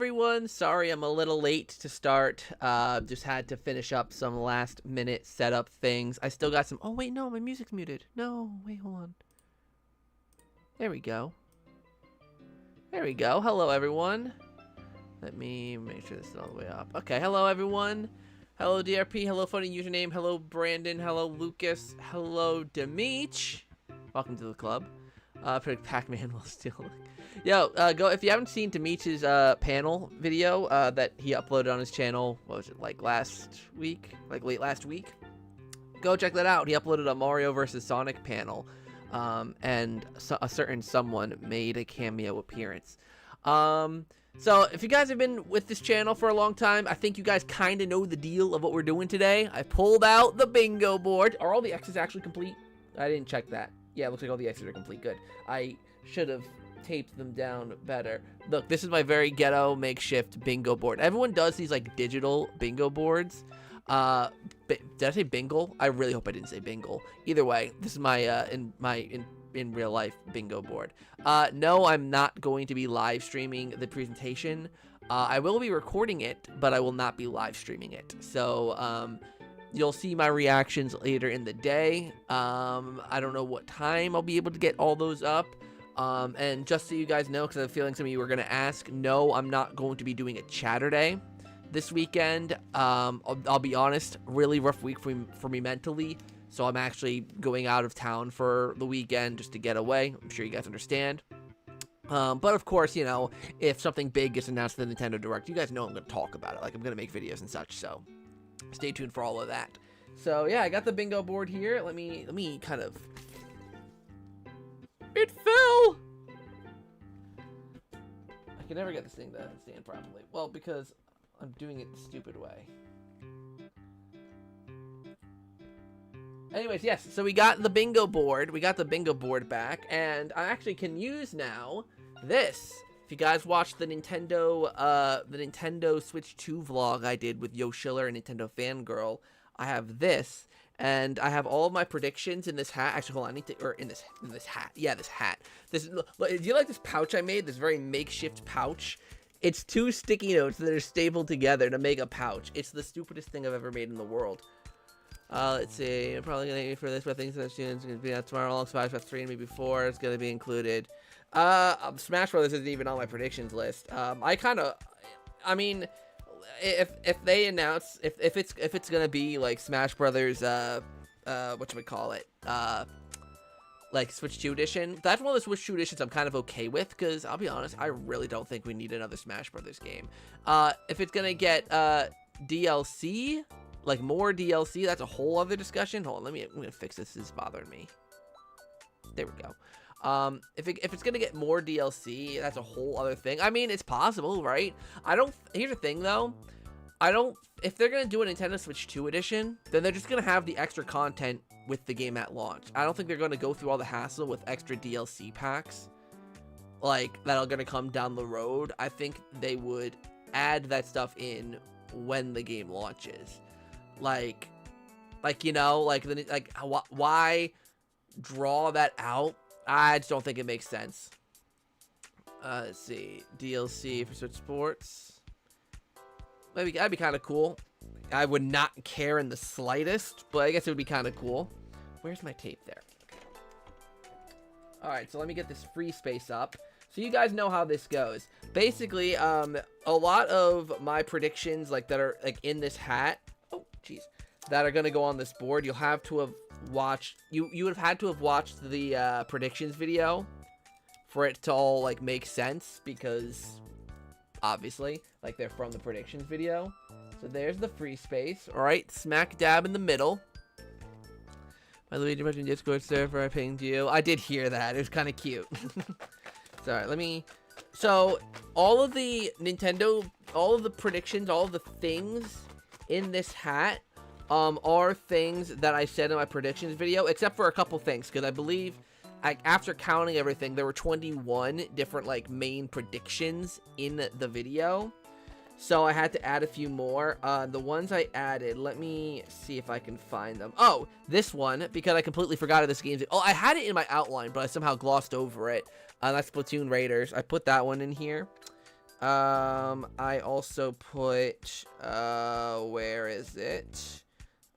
everyone. Sorry I'm a little late to start. Just had to finish up some last minute setup things. I still got some. Oh wait, no, my music's muted. No, wait, hold on. There we go. There we go. Hello everyone. Let me make sure this is all the way up. Okay, hello everyone. Hello DRP. Hello funny username. Hello Brandon. Hello Lucas. Hello Demeech. Welcome to the club. Predict Pac-Man will steal. Yo, go if you haven't seen Demeech's panel video that he uploaded on his channel. What was it, like last week? Like late last week? Go check that out. He uploaded a Mario vs Sonic panel, and a certain someone made a cameo appearance. So if you guys have been with this channel for a long time, I think you guys kind of know the deal of what we're doing today. I pulled out the bingo board. Are all the X's actually complete? I didn't check that. Yeah, it looks like all the X's are complete. Good. I should have taped them down better. Look, this is my very ghetto makeshift bingo board. Everyone does these like digital bingo boards. Did I say bingle? I really hope I didn't say bingle. Either way, this is my in real life bingo board. No, I'm not going to be live streaming the presentation. I will be recording it, but I will not be live streaming it. So you'll see my reactions later in the day. I don't know what time I'll be able to get all those up. And just so you guys know, because I have a feeling some of you are going to ask, no, I'm not going to be doing a Chatterday this weekend. I'll be honest, really rough week for me mentally. So I'm actually going out of town for the weekend just to get away. I'm sure you guys understand. But of course, you know, if something big gets announced in the Nintendo Direct, you guys know I'm going to talk about it. Like, I'm going to make videos and such. So stay tuned for all of that. So yeah, I got the bingo board here. Let me kind of... It fell! I can never get this thing to stand properly. Well, because I'm doing it the stupid way. Anyways, yes, so we got the bingo board. We got the bingo board back, and I actually can use now this. If you guys watched the Nintendo Switch 2 vlog I did with Yo Schiller and Nintendo Fangirl, I have this, and I have all of my predictions in this hat. Actually, hold on, I need to, or in this hat. Yeah, this hat. This, do you like this pouch I made? This very makeshift pouch. It's 2 sticky notes that are stapled together to make a pouch. It's the stupidest thing I've ever made in the world. Let's see. I'm probably gonna aim for this, but I think that students gonna be out tomorrow. Along Smash Bros. 3 and maybe 4 is gonna be included. Smash Brothers isn't even on my predictions list. I mean, if they announce if it's gonna be like Smash Brothers, whatchamacallit, like Switch 2 edition. That's one of the Switch 2 editions I'm kind of okay with, because I'll be honest, I really don't think we need another Smash Brothers game. If it's gonna get DLC. Like more DLC, that's a whole other discussion. Hold on, I'm gonna fix this. This is bothering me. There we go. If it's gonna get more DLC, that's a whole other thing. I mean, it's possible, right? Here's the thing though. If they're gonna do a Nintendo Switch 2 edition, then they're just gonna have the extra content with the game at launch. I don't think they're gonna go through all the hassle with extra DLC packs, like that are gonna come down the road. I think they would add that stuff in when the game launches. Like you know, why draw that out? I just don't think it makes sense. Let's see, DLC for Switch Sports. Maybe that'd be kind of cool. I would not care in the slightest, but I guess it would be kind of cool. Where's my tape there? Okay. All right, so let me get this free space up. So you guys know how this goes. Basically, a lot of my predictions, like that are like in this hat. Oh, jeez. That are gonna go on this board. You'll have to have watched. You would have had to have watched the predictions video for it to all like make sense, because obviously, like, they're from the predictions video. So there's the free space. All right, smack dab in the middle. My Luigi mentioned Discord server. I pinged you. I did hear that. It was kind of cute. Sorry, let me. So all of the predictions, all of the things in this hat are things that I said in my predictions video, except for a couple things, because I believe after counting everything, there were 21 different like main predictions in the video, so I had to add a few more. The ones I added, let me see if I can find them. Oh, this one, because I completely forgot of this game. Oh, I had it in my outline, but I somehow glossed over it. That's Splatoon Raiders. I put that one in here. I also put, where is it?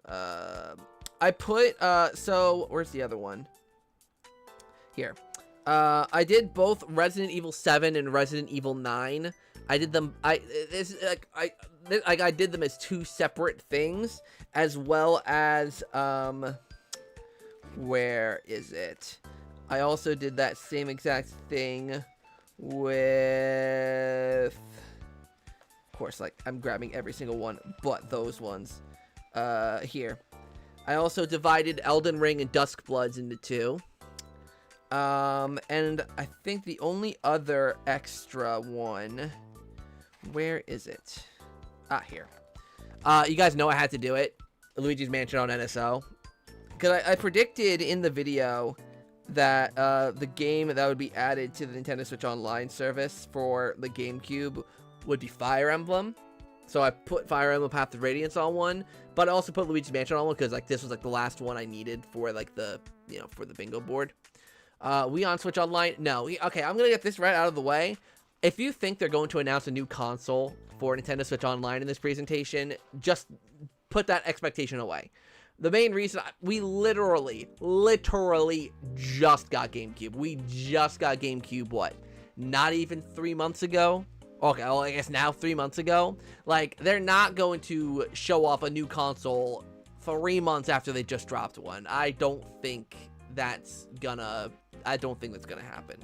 I put, so, where's the other one? Here. I did both Resident Evil 7 and Resident Evil 9. I did them, I did them as 2 separate things, as well as, where is it? I also did that same exact thing with, of course, like, I'm grabbing every single one but those ones. Here. I also divided Elden Ring and Duskbloods into 2. And I think the only other extra one, where is it? Ah, here. You guys know I had to do it. Luigi's Mansion on NSO. Because I predicted in the video that the game that would be added to the Nintendo Switch Online service for the GameCube would be Fire Emblem. So I put Fire Emblem Path of Radiance on one, but I also put Luigi's Mansion on one because like this was like the last one I needed for like the, you know, for the bingo board. We on Switch Online? No. Okay, I'm gonna get this right out of the way. If you think they're going to announce a new console for Nintendo Switch Online in this presentation, just put that expectation away. The main reason, we literally just got GameCube. We just got GameCube, what? Not even 3 months ago? Okay, well, I guess now 3 months ago. Like, they're not going to show off a new console 3 months after they just dropped one. I don't think that's gonna happen.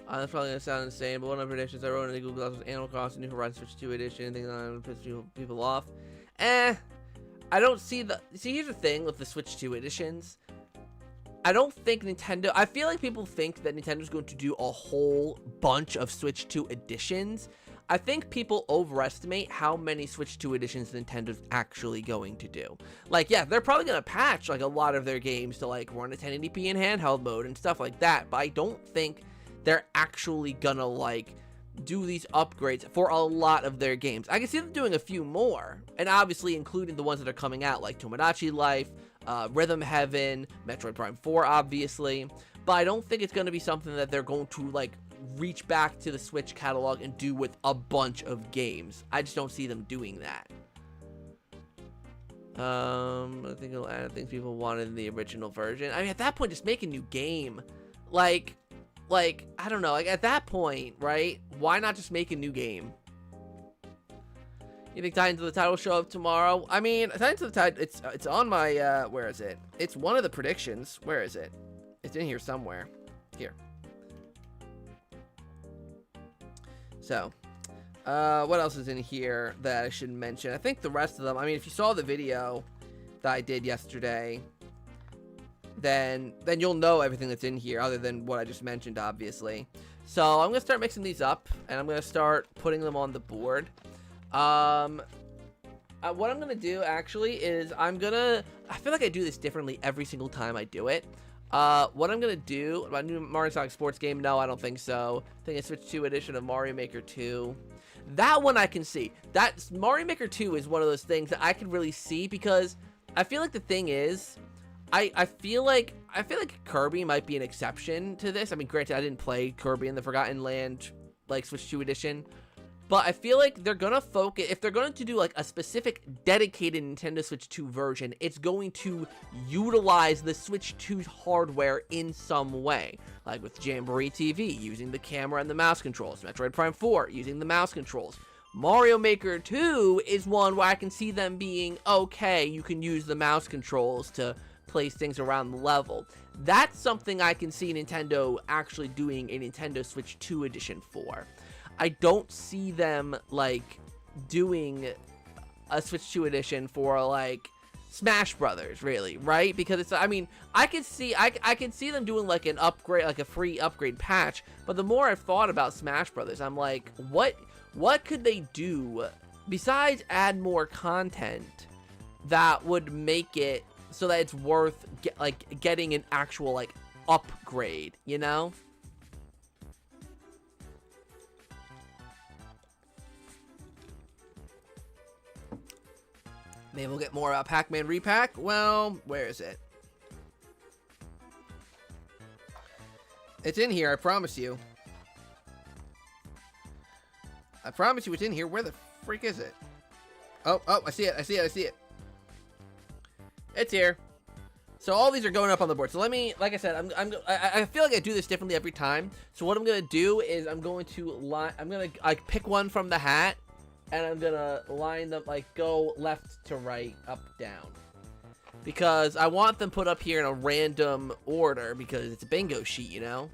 That's probably gonna sound insane, but one of the predictions I wrote in the Google Docs was Animal Crossing New Horizons Switch 2 edition. Thinking that I'm gonna piss people off. I don't see the... See, here's the thing with the Switch 2 editions. I don't think Nintendo... I feel like people think that Nintendo's going to do a whole bunch of Switch 2 editions. I think people overestimate how many Switch 2 editions Nintendo's actually going to do. Like, yeah, they're probably going to patch, like, a lot of their games to, like, run a 1080p in handheld mode and stuff like that. But I don't think they're actually gonna, like, do these upgrades for a lot of their games. I can see them doing a few more, and obviously including the ones that are coming out, like Tomodachi Life, Rhythm Heaven, Metroid Prime 4, obviously. But I don't think it's going to be something that they're going to, like, reach back to the Switch catalog and do with a bunch of games. I just don't see them doing that. I think it'll add things people wanted in the original version. I mean, at that point, just make a new game. Like, I don't know, like, at that point, right, why not just make a new game? You think Titans of the Tide will show up tomorrow? I mean, Titans of the Tide, it's on my, where is it? It's one of the predictions. Where is it? It's in here somewhere. Here. So, what else is in here that I should mention? I think the rest of them, I mean, if you saw the video that I did yesterday, then you'll know everything that's in here other than what I just mentioned, obviously. So I'm gonna start mixing these up and I'm gonna start putting them on the board. What I'm gonna do actually is I feel like I do this differently every single time I do it. What I'm gonna do about new Mario Sonic Sports game? No, I don't think so. I think I Switch 2 edition of Mario Maker 2. That one I can see. That Mario Maker 2 is one of those things that I can really see because I feel like the thing is, I feel like Kirby might be an exception to this. I mean, granted, I didn't play Kirby in the Forgotten Land, like, Switch 2 edition. But I feel like they're gonna focus, if they're going to do, like, a specific dedicated Nintendo Switch 2 version, it's going to utilize the Switch 2's hardware in some way. Like with Jamboree TV, using the camera and the mouse controls. Metroid Prime 4, using the mouse controls. Mario Maker 2 is one where I can see them being, okay, you can use the mouse controls to place things around the level. That's something I can see Nintendo actually doing a Nintendo Switch 2 edition for. I don't see them, like, doing a Switch 2 edition for, like, Smash Brothers, really, right? Because it's, I mean, I can see them doing, like, an upgrade, like a free upgrade patch, but the more I've thought about Smash Brothers, I'm like, what could they do besides add more content that would make it so that it's worth, getting an actual, like, upgrade, you know? Maybe we'll get more Pac-Man Repack. Well, where is it? It's in here, I promise you. I promise you it's in here. Where the freak is it? Oh, I see it. I see it. It's here. So all these are going up on the board. So let me, like I said, I feel like I do this differently every time. So what I'm gonna do is I'm gonna pick one from the hat, and I'm gonna line them, like, go left to right, up, down, because I want them put up here in a random order because it's a bingo sheet, you know.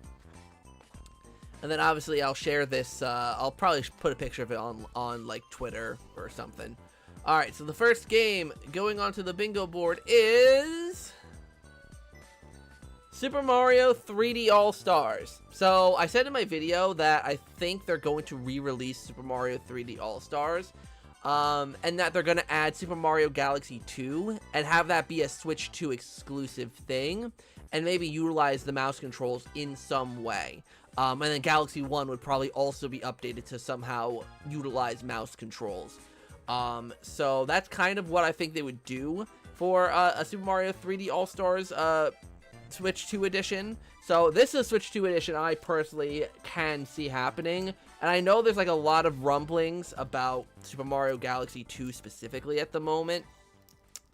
And then obviously I'll share this. I'll probably put a picture of it on like Twitter or something. All right. So the first game going onto the bingo board is Super Mario 3D All-Stars. So I said in my video that I think they're going to re-release Super Mario 3D All-Stars, and that they're going to add Super Mario Galaxy 2 and have that be a Switch 2 exclusive thing, and maybe utilize the mouse controls in some way. And then Galaxy 1 would probably also be updated to somehow utilize mouse controls. So that's kind of what I think they would do for a Super Mario 3D All-Stars Switch 2 edition. So this is Switch 2 edition I personally can see happening. And I know there's like a lot of rumblings about Super Mario Galaxy 2 specifically at the moment.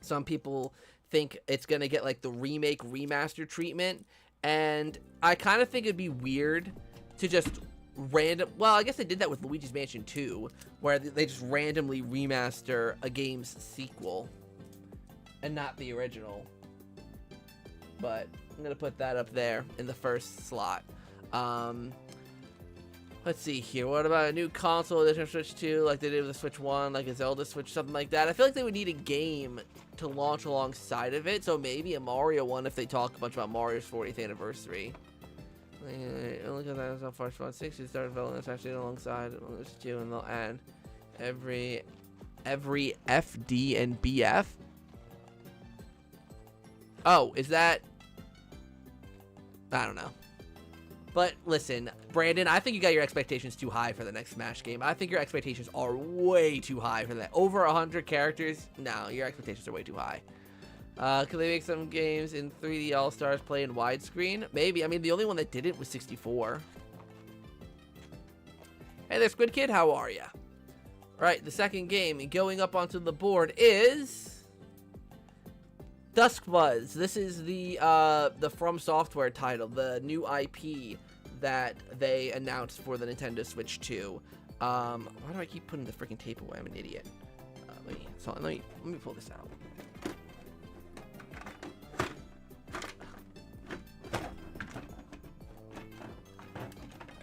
Some people think it's going to get like the remake remaster treatment. And I kind of think it'd be weird to just well, I guess they did that with Luigi's Mansion 2, where they just randomly remaster a game's sequel and not the original. But I'm going to put that up there in the first slot. Let's see here. What about a new console edition of Switch 2, like they did with the Switch 1, like a Zelda Switch, something like that? I feel like they would need a game to launch alongside of it, so maybe a Mario one if they talk a bunch about Mario's 40th anniversary. Look at that, so far, Spawn 6 is started developing this actually alongside Switch 2, and they'll add every FD and BF. Oh, is that? I don't know. But listen, Brandon, I think you got your expectations too high for the next Smash game. I think your expectations are way too high for that. Over 100 characters? No, your expectations are way too high. Could they make some games in 3D All-Stars play in widescreen? Maybe. I mean, the only one that didn't was 64. Hey there, Squid Kid. How are ya? Right, the second game going up onto the board is Dusk Buzz. This is the From Software title, the new IP that they announced for the Nintendo Switch 2. Why do I keep putting the freaking tape away? I'm an idiot. Let me pull this out.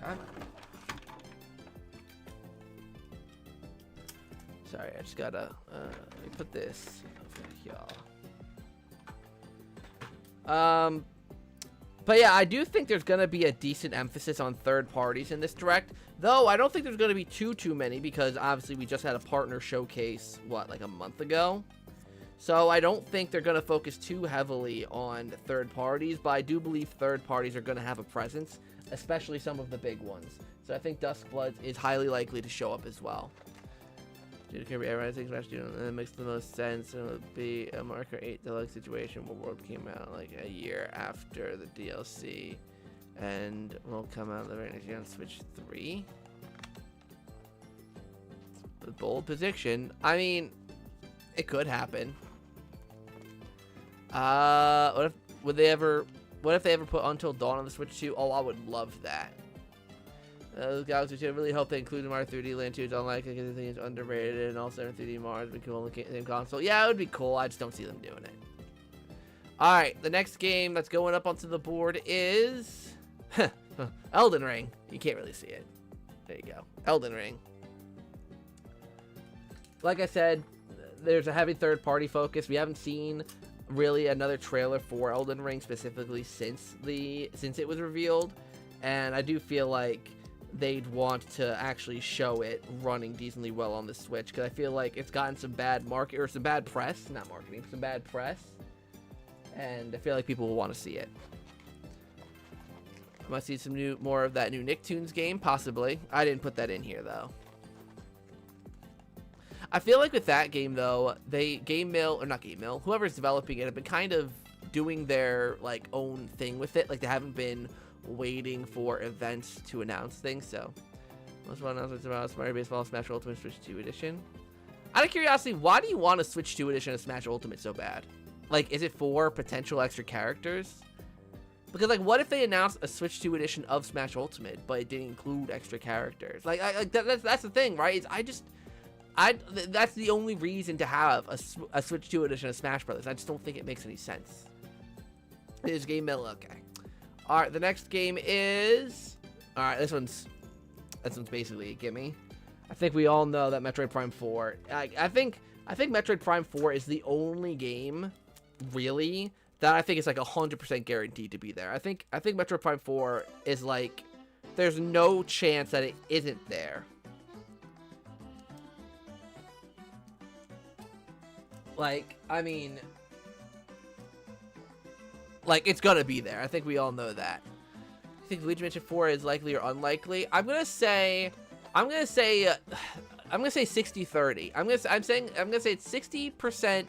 God. Sorry, I just gotta let me put this over here. But yeah, I do think there's gonna be a decent emphasis on third parties in this direct, though I don't think there's gonna be too many, because obviously we just had a partner showcase like a month ago. So I don't think they're gonna focus too heavily on third parties, but I do believe third parties are gonna have a presence, especially some of the big ones. So I think Dusk Blood is highly likely to show up as well. Dude, Kirby Air Rising Smash it makes the most sense, and it would be a Marker 8 Deluxe situation where World came out like a year after the DLC, and will come out the very next year on Switch 3. A bold prediction. I mean, it could happen. What if they ever put Until Dawn on the Switch 2? Oh, I would love that. Galaxy 2, I really hope they include Mario 3D Land 2. Don't like it because I think it's underrated, and also 3D Mario would be cool on the same console. Yeah, it would be cool. I just don't see them doing it. Alright, the next game that's going up onto the board is Elden Ring. You can't really see it. There you go. Elden Ring. Like I said, there's a heavy third-party focus. We haven't seen really another trailer for Elden Ring specifically since it was revealed, and I do feel like they'd want to actually show it running decently well on the Switch, because I feel like it's gotten some bad some bad press, not marketing, some bad press, and I feel like people will want to see it. I might see some more of that new Nicktoons game, possibly. I didn't put that in here though. I feel like with that game though, whoever's developing it have been kind of doing their like own thing with it. Like they haven't been waiting for events to announce things, so Most one announcements about Mario Baseball Smash Ultimate Switch 2 Edition. Out of curiosity, why do you want a Switch 2 Edition of Smash Ultimate so bad? Like, is it for potential extra characters? Because, like, what if they announced a Switch 2 Edition of Smash Ultimate, but it didn't include extra characters? Like, that's the thing, right? That's the only reason to have a Switch 2 Edition of Smash Brothers. I just don't think it makes any sense. Is Game Mill, okay. Alright, the next game is... Alright, this one's basically a gimme. I think we all know that Metroid Prime 4... I think Metroid Prime 4 is the only game, really, that I think is like 100% guaranteed to be there. I think Metroid Prime 4 is like... There's no chance that it isn't there. Like, I mean... Like, it's gonna be there. I think we all know that. I think Luigi Mansion 4 is likely or unlikely. I'm gonna say 60-30. I'm gonna say it's 60%.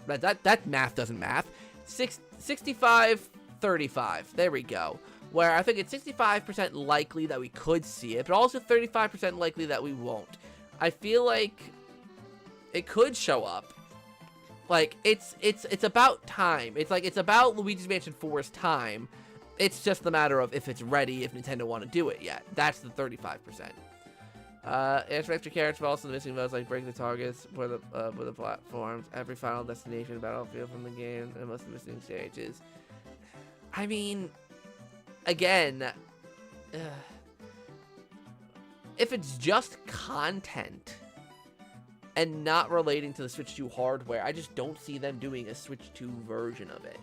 That math doesn't math. 65-35. There we go. Where I think it's 65% likely that we could see it, but also 35% likely that we won't. I feel like it could show up. Like, it's about time. It's about Luigi's Mansion 4's time. It's just a matter of if it's ready, if Nintendo want to do it yet. That's the 35%. As for extra characters, but also the missing modes like break the targets for the platforms, every final destination battlefield from the game, and most of the missing stages. I mean, again, if it's just content and not relating to the Switch 2 hardware, I just don't see them doing a Switch 2 version of it.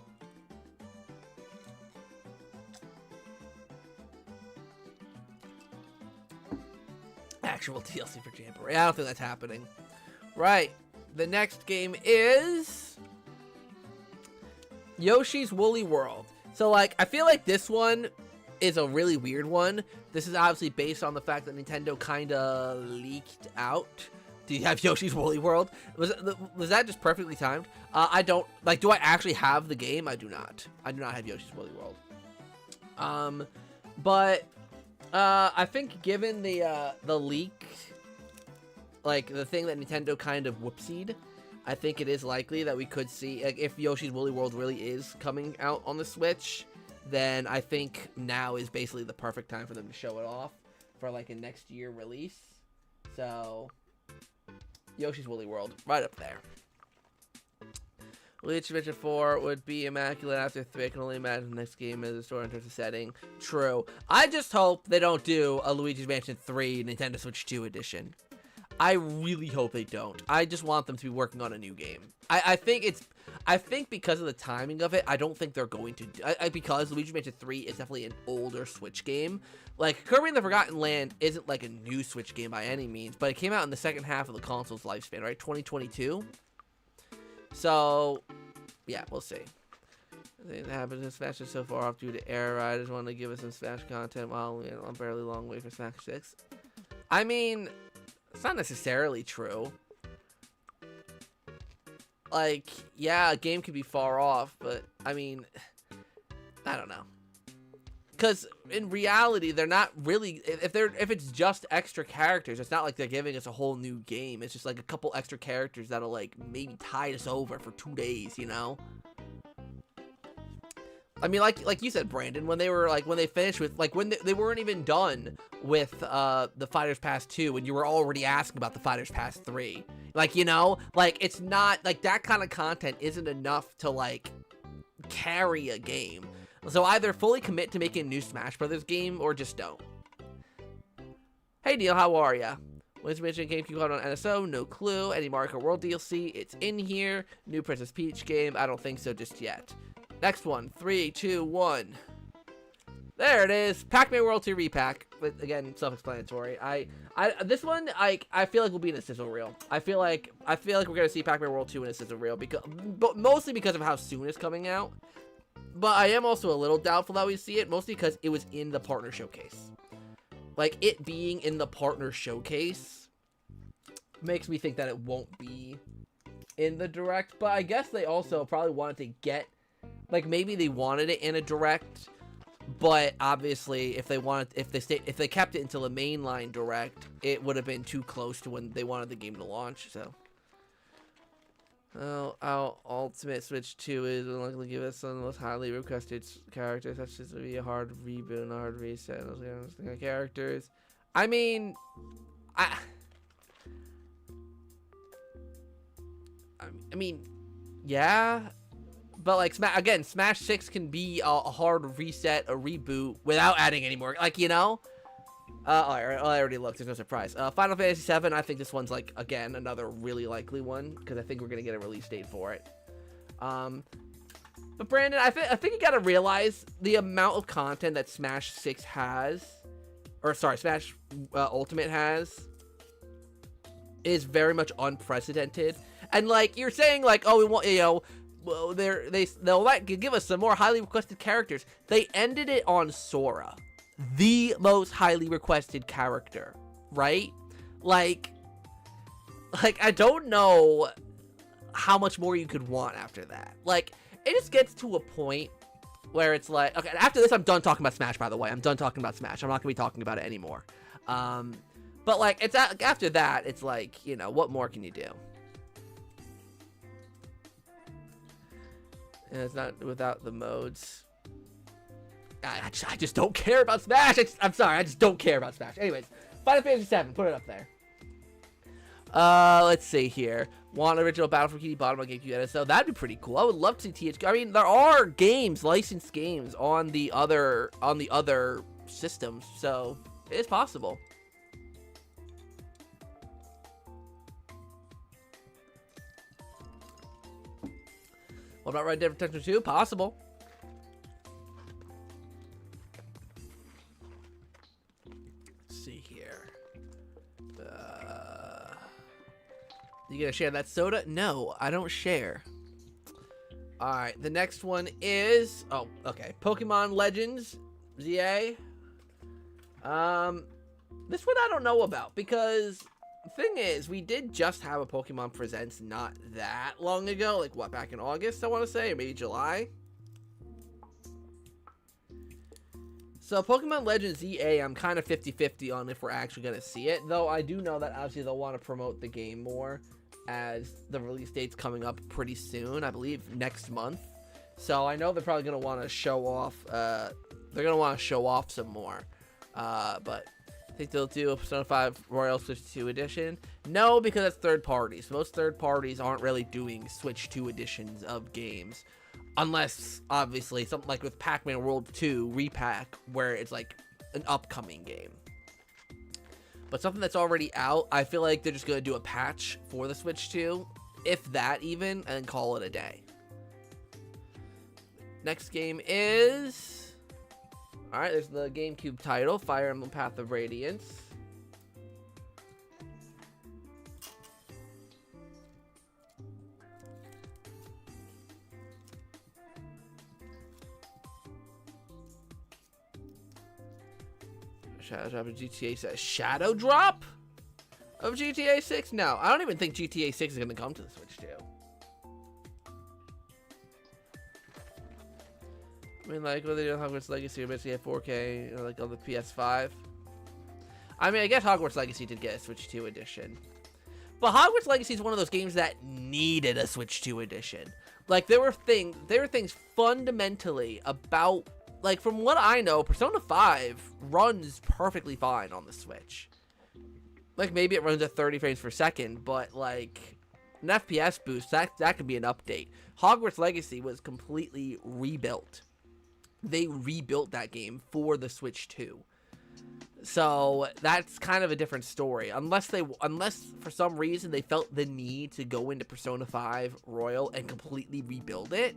Actual DLC for Jamboree. I don't think that's happening. Right. The next game is Yoshi's Woolly World. So, like, I feel like this one is a really weird one. This is obviously based on the fact that Nintendo kind of leaked out. Do you have Yoshi's Woolly World? Was that just perfectly timed? I don't, like, do I actually have the game? I do not. I do not have Yoshi's Woolly World. But I think given the leak, like, the thing that Nintendo kind of whoopsied, I think it is likely that we could see, like, if Yoshi's Woolly World really is coming out on the Switch, then I think now is basically the perfect time for them to show it off for, like, a next year release. So Yoshi's Woolly World, right up there. Luigi's Mansion 4 would be immaculate after 3. I can only imagine the next game is a story in terms of setting. True. I just hope they don't do a Luigi's Mansion 3 Nintendo Switch 2 edition. I really hope they don't. I just want them to be working on a new game. I think because of the timing of it, I don't think they're going to do, because Luigi's Mansion 3 is definitely an older Switch game. Like, Kirby and the Forgotten Land isn't like a new Switch game by any means, but it came out in the second half of the console's lifespan, right? 2022. So, yeah, we'll see. I think that happens in Smash is so far off due to error. I just want to give us some Smash content while we're a barely long way for Smash 6. I mean, it's not necessarily true. Like, yeah, a game could be far off, but, I mean, I don't know. Because in reality, they're not really, if it's just extra characters, it's not like they're giving us a whole new game. It's just like a couple extra characters that'll, like, maybe tide us over for 2 days, you know? I mean, like you said, Brandon, when they finished with, like, when they weren't even done with the Fighters Pass 2, and you were already asking about the Fighters Pass 3. Like, you know, like, it's not, like, that kind of content isn't enough to, like, carry a game. So either fully commit to making a new Smash Brothers game, or just don't. Hey Neil, how are ya? Luigi's Mansion GameCube called on NSO, no clue. Any Mario Kart World DLC, it's in here. New Princess Peach game, I don't think so just yet. Next one, 3, 2, 1. There it is, Pac-Man World 2 repack. But again, self-explanatory. This one, I feel like will be in a sizzle reel. I feel like we're gonna see Pac-Man World 2 in a sizzle reel, but mostly because of how soon it's coming out. But I am also a little doubtful that we see it, mostly because it was in the partner showcase. Like, it being in the partner showcase makes me think that it won't be in the direct. But I guess they also probably wanted to get, like, maybe they wanted it in a direct, But obviously, if they kept it until the mainline direct, it would have been too close to when they wanted the game to launch. So, Ultimate Switch 2 is unlikely to give us some of the most highly requested characters. That's just gonna be a hard reboot and a hard reset. Those kind of characters. I mean, I mean, yeah. But, like, Smash 6 can be a hard reset, a reboot, without adding any more. Like, you know? I already looked. There's no surprise. Final Fantasy 7, I think this one's, like, again, another really likely one. Because I think we're going to get a release date for it. But, Brandon, I think you got to realize the amount of content that Smash 6 has. Or, sorry, Smash Ultimate has. Is very much unprecedented. And, like, you're saying, like, oh, we want, you know... Well, they'll give us some more highly requested characters. They ended it on Sora, the most highly requested character, right? Like I don't know how much more you could want after that. Like, it just gets to a point where it's like, okay, after this, I'm done talking about Smash. By the way, I'm done talking about Smash. I'm not gonna be talking about it anymore. But like, it's after that, it's like, you know, what more can you do? And it's not without the modes. I just don't care about Smash. I'm sorry, I just don't care about Smash. Anyways, Final Fantasy 7, put it up there. Let's see here. Want original Battle for Bikini Bottom on GameCube edit? So that'd be pretty cool. I would love to see THQ. I mean, there are games, licensed games on the other systems, so it is possible. What about Red Dead Redemption 2? Possible. Let's see here. You gonna share that soda? No, I don't share. Alright, the next one is... Oh, okay. Pokemon Legends. ZA. This one I don't know about, because... The thing is, we did just have a Pokemon Presents not that long ago. Like, what, back in August, I want to say? Or maybe July? So, Pokemon Legends EA, I'm kind of 50-50 on if we're actually going to see it. Though, I do know that, obviously, they'll want to promote the game more as the release date's coming up pretty soon. I believe next month. So, I know they're probably going to want to show off... they're going to want to show off some more. But... I think they'll do a Persona 5 Royal Switch 2 edition. No, because it's third parties. Most third parties aren't really doing Switch 2 editions of games. Unless, obviously, something like with Pac-Man World 2 Repack, where it's like an upcoming game. But something that's already out, I feel like they're just going to do a patch for the Switch 2. If that even, and call it a day. Next game is... Alright, there's the GameCube title, Fire Emblem Path of Radiance. Shadow Drop of GTA 6. Shadow Drop of GTA 6? No, I don't even think GTA 6 is going to come to the Switch 2. I mean, like, what they do in Hogwarts Legacy, basically at 4K, you know, like on the PS5. I mean, I guess Hogwarts Legacy did get a Switch 2 edition. But Hogwarts Legacy is one of those games that needed a Switch 2 edition. Like, there were things fundamentally about, like, from what I know, Persona 5 runs perfectly fine on the Switch. Like, maybe it runs at 30 frames per second, but, like, an FPS boost, that could be an update. Hogwarts Legacy was completely rebuilt. They rebuilt that game for the Switch 2. So that's kind of a different story. Unless for some reason they felt the need to go into Persona 5 Royal and completely rebuild it.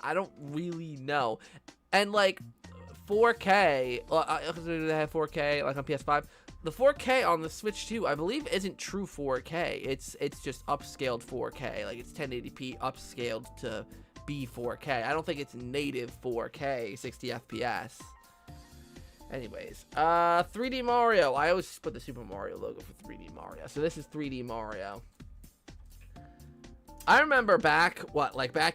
I don't really know. And like 4K, they have 4K like on PS5. The 4K on the Switch 2, I believe, isn't true 4K. It's just upscaled 4K. Like, it's 1080p upscaled to be 4K. I don't think it's native 4K, 60 FPS. Anyways, 3D Mario. I always put the Super Mario logo for 3D Mario. So this is 3D Mario. I remember back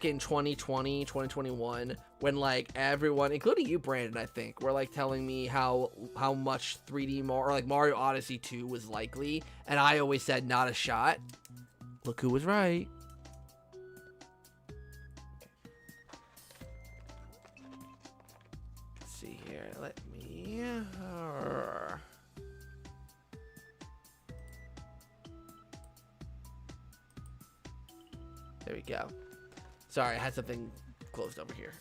in 2020, 2021, when like everyone, including you, Brandon, I think, were like telling me how much 3D Mario, or like Mario Odyssey 2 was likely, and I always said not a shot. Look who was right. Let's see here. Let me. There we go. Sorry, I had something closed over here.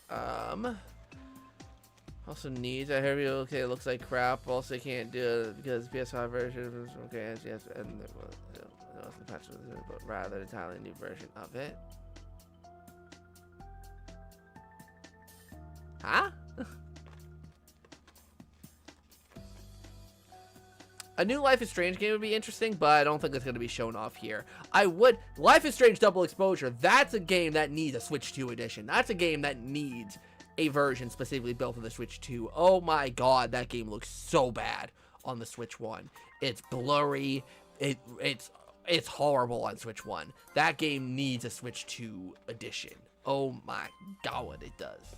Also needs. I heard you. Okay, it looks like crap. Also can't do it because PS5 version. Okay, yes, and it wasn't patched, but rather an entirely new version of it. Huh? A new Life is Strange game would be interesting, but I don't think it's going to be shown off here. Life is Strange Double Exposure, that's a game that needs a Switch 2 edition. That's a game that needs a version specifically built for the Switch 2. Oh my god, that game looks so bad on the Switch 1. It's blurry. It's horrible on Switch 1. That game needs a Switch 2 edition. Oh my god, it does.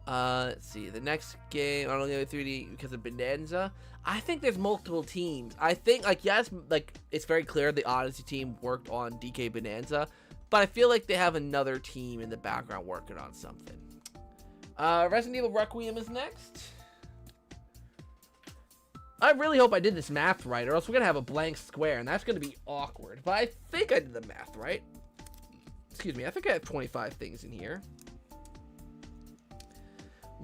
Let's see. The next game, I don't know, 3D because of Bonanza. I think there's multiple teams. I think, like, yes, like, it's very clear the Odyssey team worked on DK Bonanza, but I feel like they have another team in the background working on something. Resident Evil Requiem is next. I really hope I did this math right, or else we're gonna have a blank square, and that's gonna be awkward. But I think I did the math right. Excuse me, I think I have 25 things in here.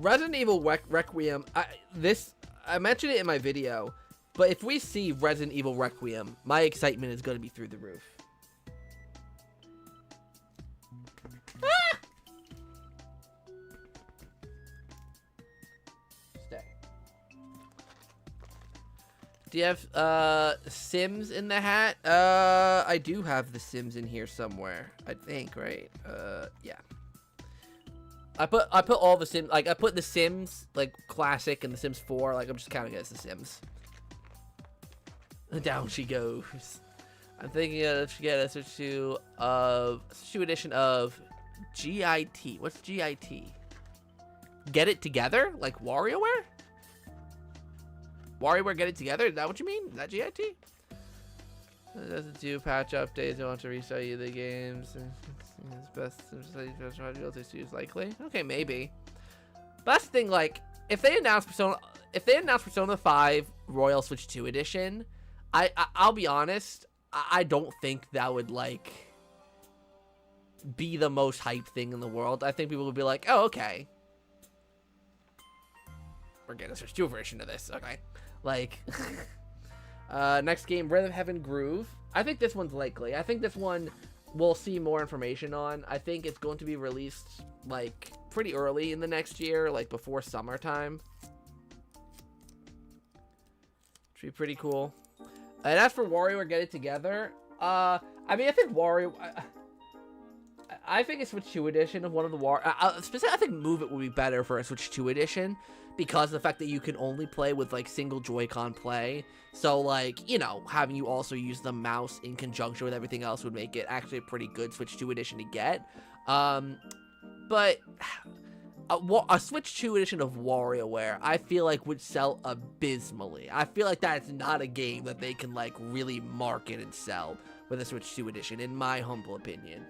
Resident Evil Requiem, I mentioned it in my video, but if we see Resident Evil Requiem, my excitement is going to be through the roof. Ah! Stay. Do you have Sims in the hat? I do have the Sims in here somewhere, I think, right? Yeah. I put all the Sims, like, I put the Sims, like, Classic and the Sims 4, like, I'm just counting it as the Sims. And down she goes. I'm thinking of, she get a Switch 2 edition of GIT. What's GIT? Get It Together? Like WarioWare? WarioWare Get It Together? Is that what you mean? Is that GIT? It doesn't do patch updates. I want to resell you the games. It's best to use likely. Okay, maybe. But that's the thing, like, if they announce Persona 5 Royal Switch 2 edition, I'll be honest, I don't think that would, like, be the most hyped thing in the world. I think people would be like, oh, okay, we're getting a Switch 2 version of this. Okay, like. Next game, Rhythm Heaven Groove. I think this one's likely. I think this one we'll see more information on. I think it's going to be released, like, pretty early in the next year, like before summertime. Should be pretty cool. And as for WarioWare Get It Together, I mean, I think I think a Switch 2 edition of one of the specifically, I think Move It would be better for a Switch 2 edition because of the fact that you can only play with, like, single Joy-Con play. So, like, you know, having you also use the mouse in conjunction with everything else would make it actually a pretty good Switch 2 edition to get. But a Switch 2 edition of WarioWare, I feel like would sell abysmally. I feel like that's not a game that they can, like, really market and sell with a Switch 2 edition, in my humble opinion.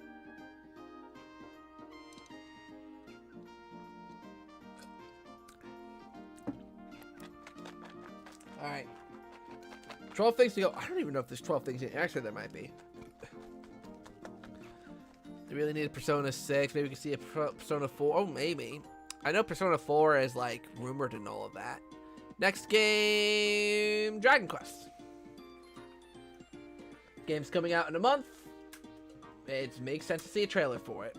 Alright. 12 things to go. I don't even know if there's 12 things in. Actually, there might be. They really need a Persona 6. Maybe we can see a Persona 4. Oh, maybe. I know Persona 4 is, like, rumored and all of that. Next game, Dragon Quest. Game's coming out in a month. It makes sense to see a trailer for it.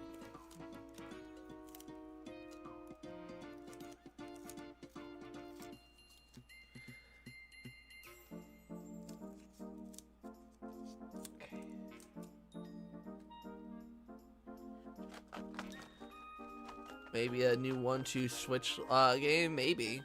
Maybe a new 1-2 Switch game, maybe.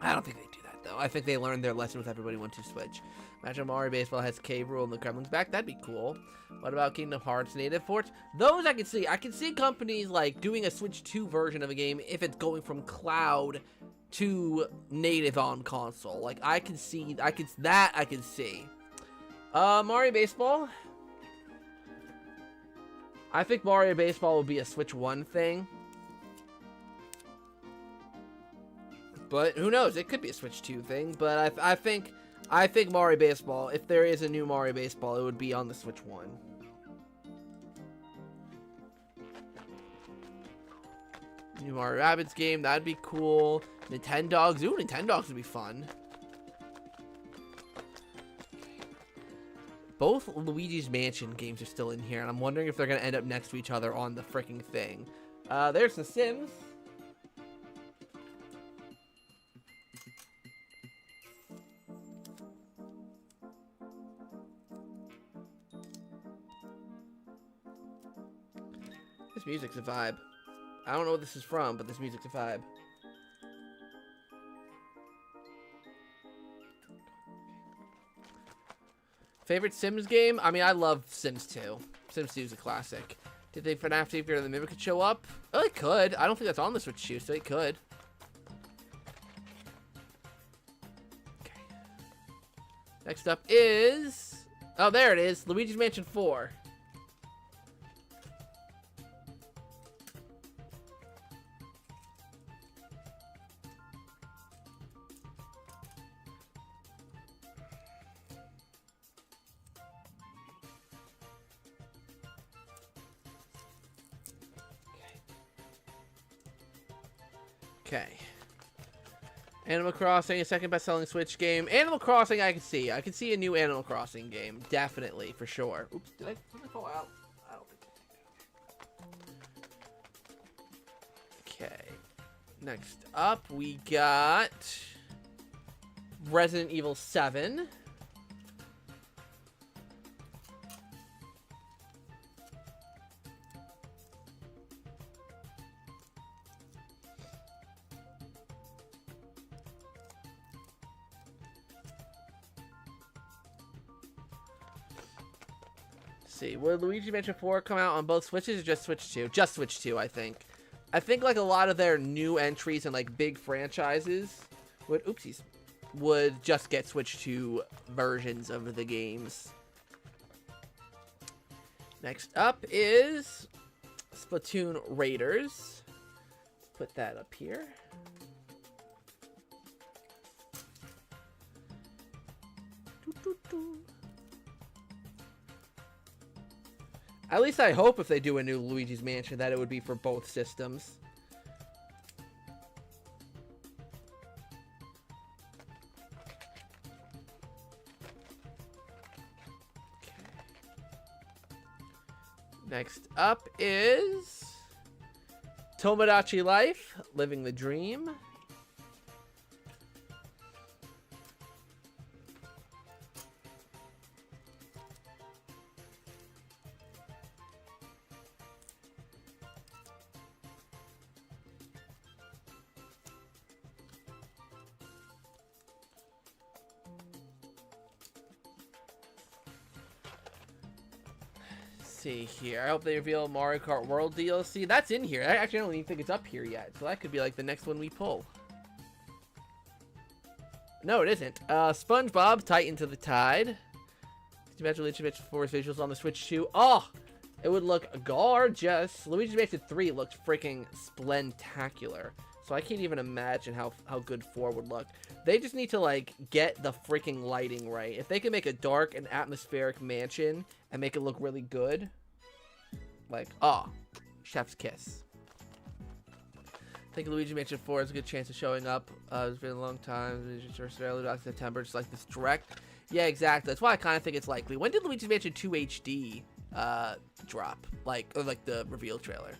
I don't think they do that though. I think they learned their lesson with Everybody Want to Switch. Imagine Mario Baseball has K. Rool and the Gremlins back. That'd be cool. What about Kingdom Hearts native ports? Those I can see. I can see companies like doing a Switch 2 version of a game if it's going from cloud to native on console. Like I can see. I can see. Mario Baseball. I think Mario Baseball will be a Switch 1 thing. But who knows? It could be a Switch 2 thing. But I think Mario Baseball, if there is a new Mario Baseball, it would be on the Switch 1. New Mario Rabbids game, that'd be cool. Nintendogs. Ooh, Nintendogs would be fun. Both Luigi's Mansion games are still in here, and I'm wondering if they're going to end up next to each other on the freaking thing. There's The Sims. This music's a vibe. I don't know what this is from, but this music's a vibe. Favorite Sims game? I mean, I love Sims 2. Sims 2 is a classic. Did they FNAF Savior of the Mimic could show up? Oh, it could. I don't think that's on the Switch 2, so it could. Okay. Next up is... Oh, there it is. Luigi's Mansion 4. Okay. Animal Crossing, a second best-selling Switch game. Animal Crossing, I can see. I can see a new Animal Crossing game. Definitely, for sure. Oops, did I fall out? I don't think I did. Okay. Next up, we got Resident Evil 7. See, would Luigi Mansion 4 come out on both Switches or just Switch 2? Just Switch 2, I think. I think like a lot of their new entries and like big franchises would just get Switch 2 versions of the games. Next up is Splatoon Raiders. Let's put that up here. At least I hope if they do a new Luigi's Mansion that it would be for both systems. Okay. Next up is Tomodachi Life, Living the Dream. See here. I hope they reveal Mario Kart World DLC. That's in here. I actually don't even think it's up here yet. So that could be like the next one we pull. No, it isn't. SpongeBob, Titan to the Tide. Did you imagine Luigi's Mansion 4's visuals on the Switch 2? Oh, it would look gorgeous. Luigi's Mansion 3 looked freaking splentacular. So I can't even imagine how good 4 would look. They just need to, like, get the freaking lighting right. If they can make a dark and atmospheric mansion and make it look really good, like, oh, chef's kiss. I think Luigi Mansion 4 has a good chance of showing up. It's been a long time. It's just early back in September, just like this direct. Yeah, exactly. That's why I kind of think it's likely. When did Luigi Mansion 2 HD drop? Like the reveal trailer.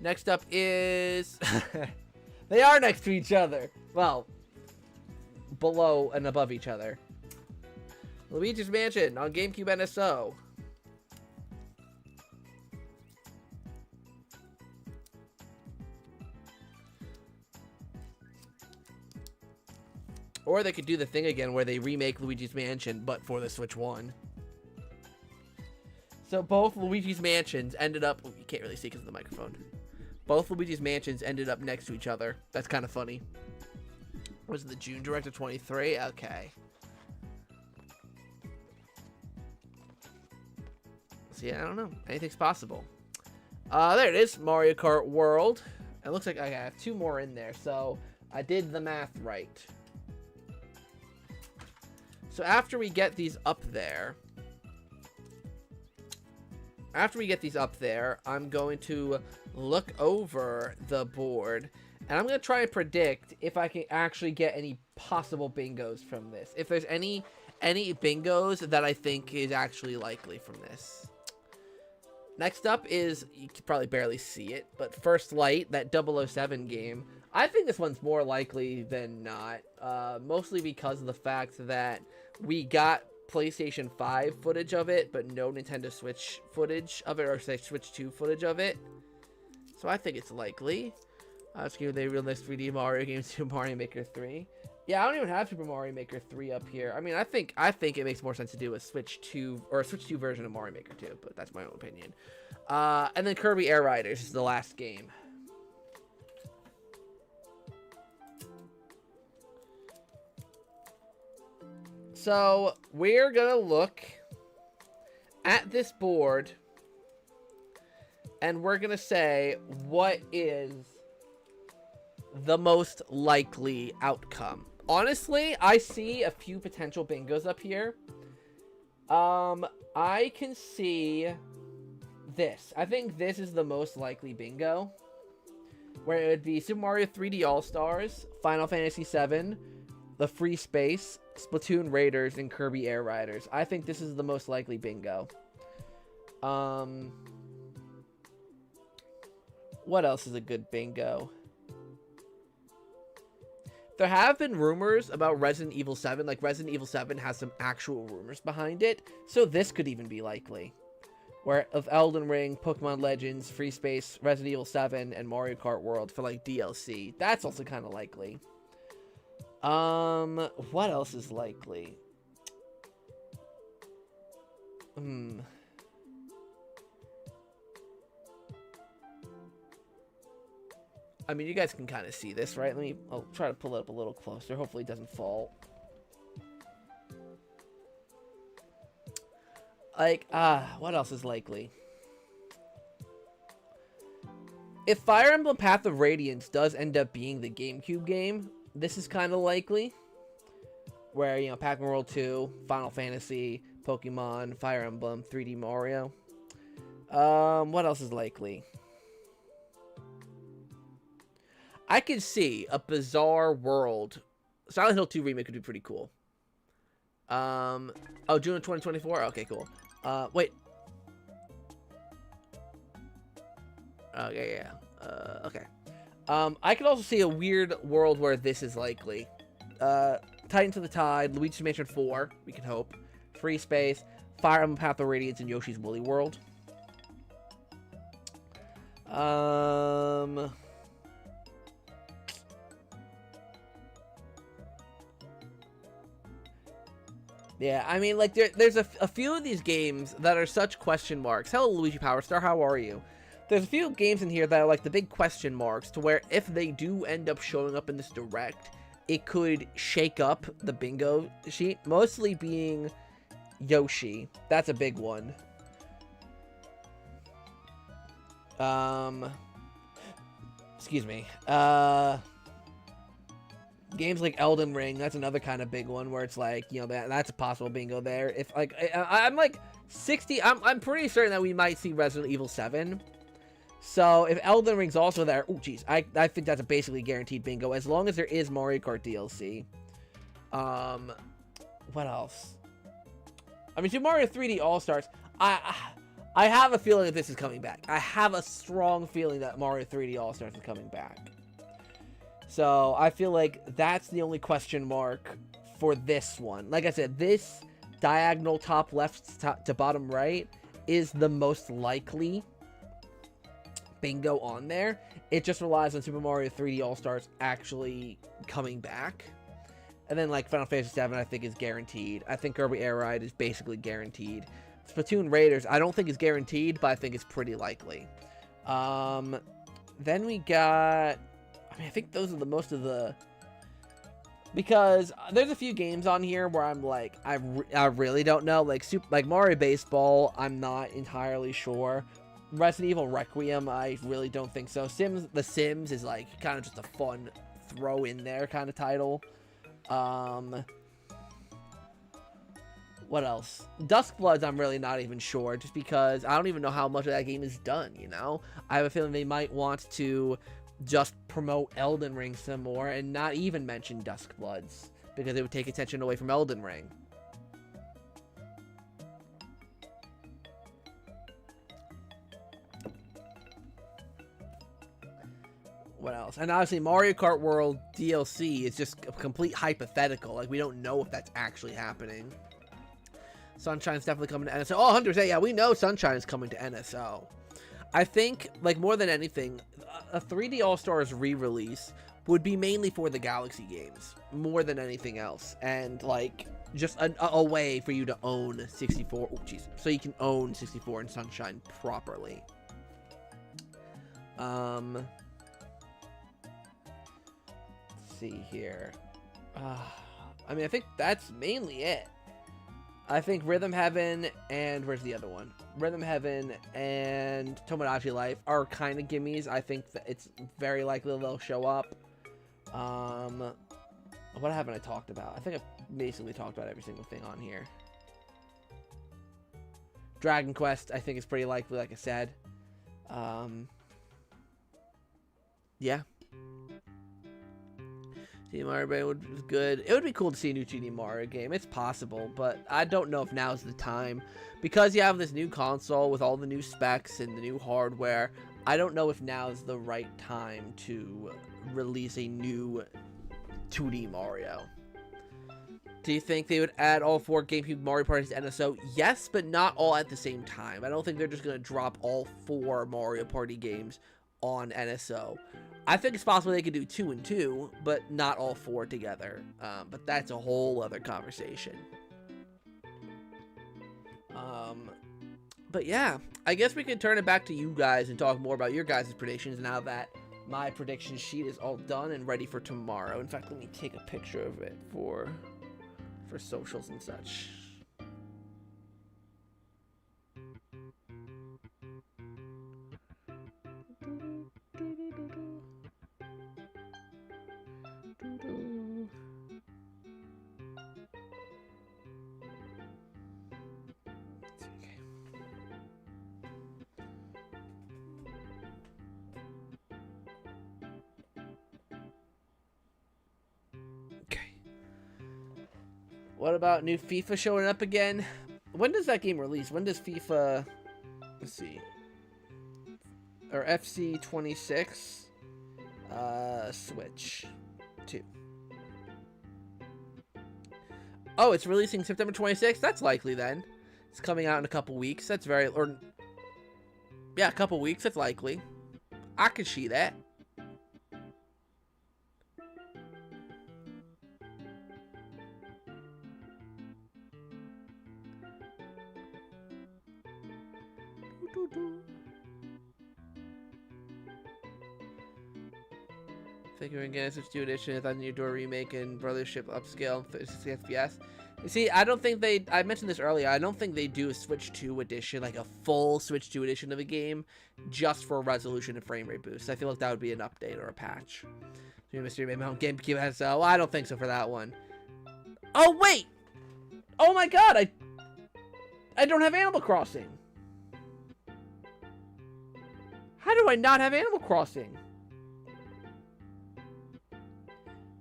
Next up is... They are next to each other. Well, below and above each other. Luigi's Mansion on GameCube NSO. Or they could do the thing again where they remake Luigi's Mansion, but for the Switch 1. So both Luigi's Mansions ended up... Oh, you can't really see because of the microphone. Both Luigi's Mansions ended up next to each other. That's kind of funny. Was it the June Direct of 23? Okay. See, I don't know. Anything's possible. There it is. Mario Kart World. It looks like I have 2 more in there, so I did the math right. So after we get these up there... I'm going to look over the board, and I'm going to try and predict if I can actually get any possible bingos from this. If there's any bingos that I think is actually likely from this. Next up is, you can probably barely see it, but First Light, that 007 game. I think this one's more likely than not, mostly because of the fact that we got PlayStation 5 footage of it, but no Nintendo Switch footage of it, or say Switch 2 footage of it. So I think it's likely. Asking if they released 3D Mario games to Mario Maker 3. Yeah, I don't even have Super Mario Maker 3 up here. I mean, I think it makes more sense to do a Switch 2 or a Switch 2 version of Mario Maker 2, but that's my own opinion. And then Kirby Air Riders is the last game. So we're gonna look at this board, and we're gonna say what is the most likely outcome. Honestly, I see a few potential bingos up here. I can see this. I think this is the most likely bingo, where it would be Super Mario 3D All-Stars, Final Fantasy VII, the Free Space, Splatoon Raiders, and Kirby Air Riders. I think this is the most likely bingo. What else is a good bingo? There have been rumors about Resident Evil 7. Like, Resident Evil 7 has some actual rumors behind it. So this could even be likely. Where of Elden Ring, Pokemon Legends, Free Space, Resident Evil 7, and Mario Kart World for, like, DLC. That's also kind of likely. What else is likely? I mean, you guys can kind of see this, right? I'll try to pull it up a little closer. Hopefully it doesn't fall. Like, what else is likely? If Fire Emblem Path of Radiance does end up being the GameCube game, this is kind of likely. Where, you know, Pac-Man World 2, Final Fantasy, Pokemon, Fire Emblem, 3D Mario. What else is likely? I could see a Bizarre World. Silent Hill 2 remake would be pretty cool. Oh, June of 2024? Okay, cool. Wait. Okay, yeah. Okay. I could also see a weird world where this is likely. Titan to the Tide, Luigi's Mansion 4, we can hope. Free Space, Fire Emblem Path of Radiance, and Yoshi's Woolly World. Yeah, I mean, like, there's a few of these games that are such question marks. Hello, Luigi Power Star, how are you? There's a few games in here that are, like, the big question marks, to where if they do end up showing up in this direct, it could shake up the bingo sheet, mostly being Yoshi. That's a big one. Excuse me. Games like Elden Ring, that's another kind of big one where it's like, you know, that's a possible bingo there. If, like, I'm like 60, I'm pretty certain that we might see Resident Evil 7. So if Elden Ring's also there, oh geez, I think that's a basically guaranteed bingo as long as there is Mario Kart DLC. What else? I mean, Super Mario 3D All-Stars, I have a feeling that this is coming back. I have a strong feeling that Mario 3D All-Stars is coming back. So I feel like that's the only question mark for this one. Like I said, this diagonal top left to bottom right is the most likely bingo on there. It just relies on Super Mario 3D All-Stars actually coming back. And then, like, Final Fantasy VII, I think, is guaranteed. I think Kirby Air Ride is basically guaranteed. Splatoon Raiders, I don't think is guaranteed, but I think it's pretty likely. Then we got... I mean, I think those are the most of the... Because there's a few games on here where I'm like, I really don't know. Like Mario Baseball, I'm not entirely sure. Resident Evil Requiem, I really don't think so. The Sims is like kind of just a fun throw in there kind of title. What else? Duskbloods, I'm really not even sure, just because I don't even know how much of that game is done, you know? I have a feeling they might want to just promote Elden Ring some more and not even mention Duskbloods, because it would take attention away from Elden Ring. What else? And obviously Mario Kart World DLC is just a complete hypothetical. Like, we don't know if that's actually happening. Sunshine's definitely coming to NSO. Oh, 100%, yeah, we know Sunshine is coming to NSO. I think, like, more than anything, a 3D All-Stars re-release would be mainly for the Galaxy games, more than anything else. And, like, just a way for you to own 64. Oh, jeez. So you can own 64 and Sunshine properly. Let's see here. I mean, I think that's mainly it. I think Rhythm Heaven and... Where's the other one? Rhythm Heaven and Tomodachi Life are kind of gimmies. I think that it's very likely they'll show up. What haven't I talked about? I think I've basically talked about every single thing on here. Dragon Quest, I think, is pretty likely, like I said. Yeah. Mario Band was good. It would be cool to see a new 2D Mario game. It's possible, but I don't know if now's the time. Because you have this new console with all the new specs and the new hardware, I don't know if now is the right time to release a new 2D Mario. Do you think they would add all 4 GameCube Mario parties to NSO? Yes, but not all at the same time. I don't think they're just going to drop all 4 Mario Party games on NSO. I think it's possible they could do 2 and 2, but not all 4 together. But that's a whole other conversation. But yeah, I guess we can turn it back to you guys and talk more about your guys' predictions now that my prediction sheet is all done and ready for tomorrow. In fact, let me take a picture of it for socials and such. What about new FIFA showing up again? When does that game release? When does FIFA... Let's see. Or FC 26... Switch 2. Oh, it's releasing September 26th? That's likely then. It's coming out in a couple weeks. That's very... Or... Yeah, a couple weeks. That's likely. I could see that. Figuring again, Switch 2 edition, I New Door remake and Brothership upscale 60 FPS. You see, I don't think they, I mentioned this earlier, I don't think they do a Switch 2 edition, like a full Switch 2 edition of a game, just for resolution and frame rate boost. I feel like that would be an update or a patch. Mystery Mount GameCube has, well, I don't think so for that one. Oh, wait! Oh my god, I don't have Animal Crossing. How do I not have Animal Crossing?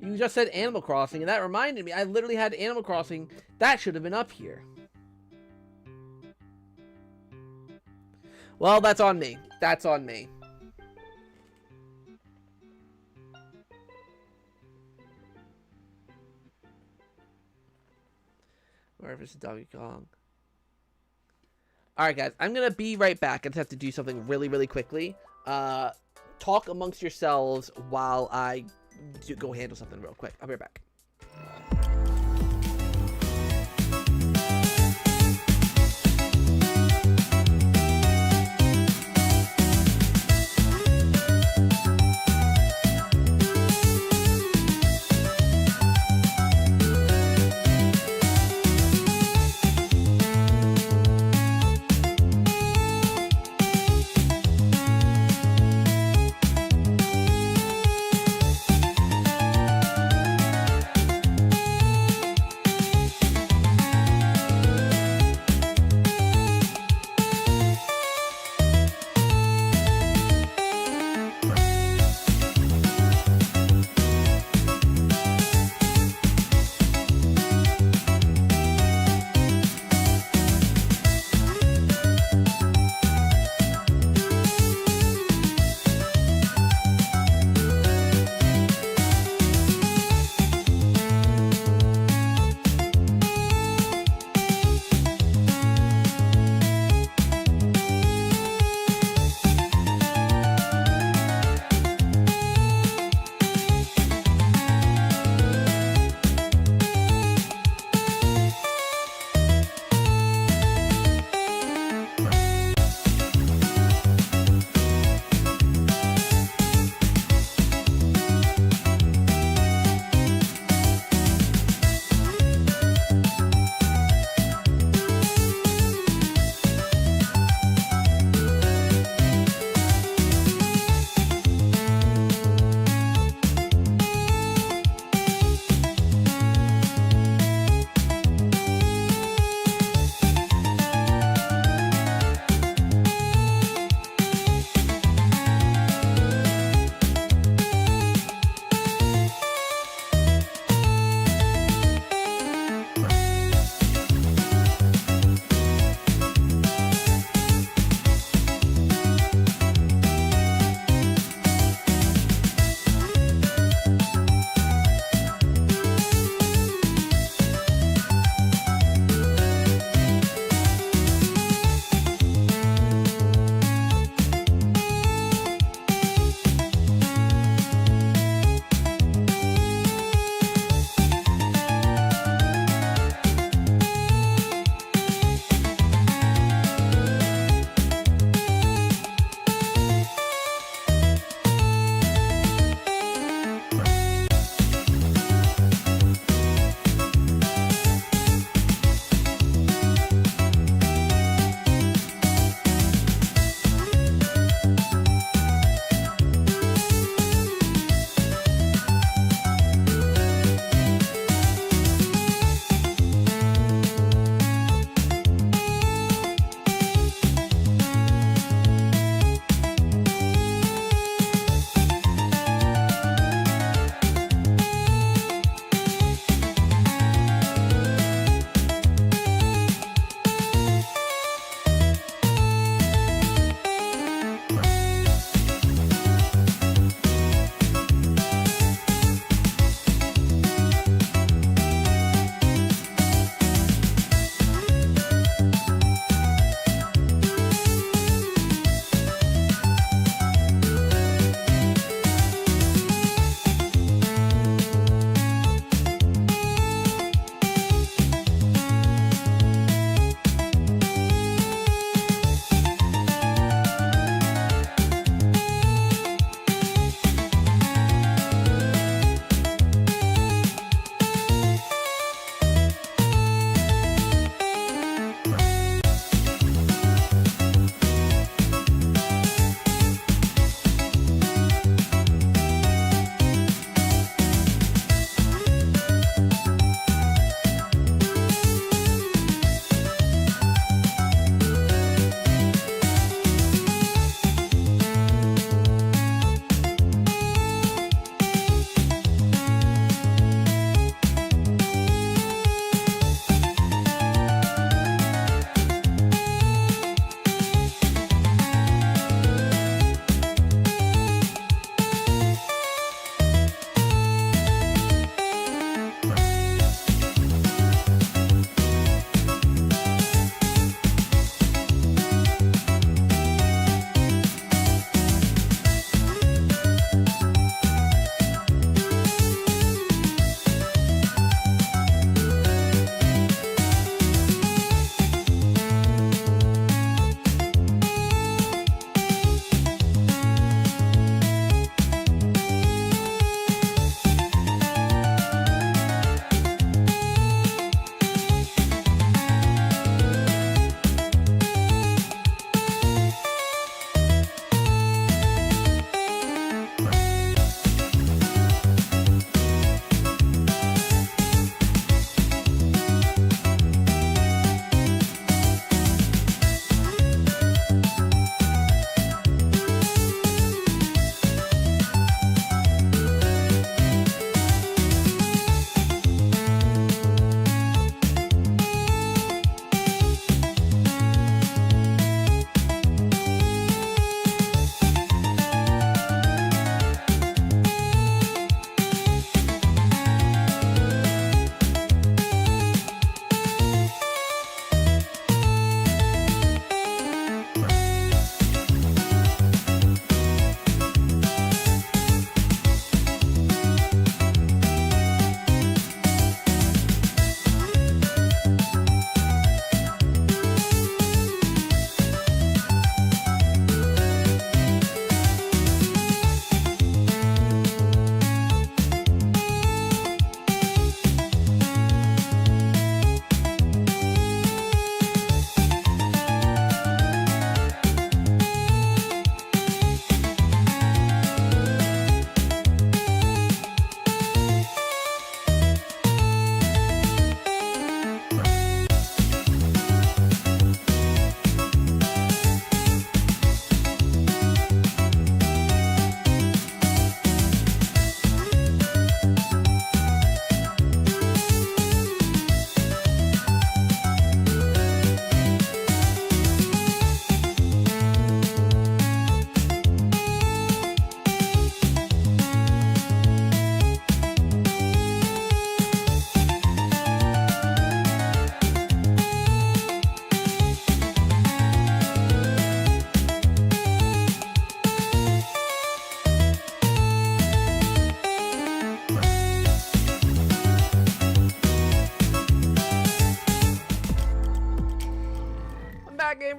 You just said Animal Crossing, and that reminded me, I literally had Animal Crossing. That should have been up here. Well, that's on me. That's on me. Or if it's Donkey Kong. Alright, guys. I'm going to be right back. I just have to do something really, really quickly. Talk amongst yourselves while I go handle something real quick. I'll be right back.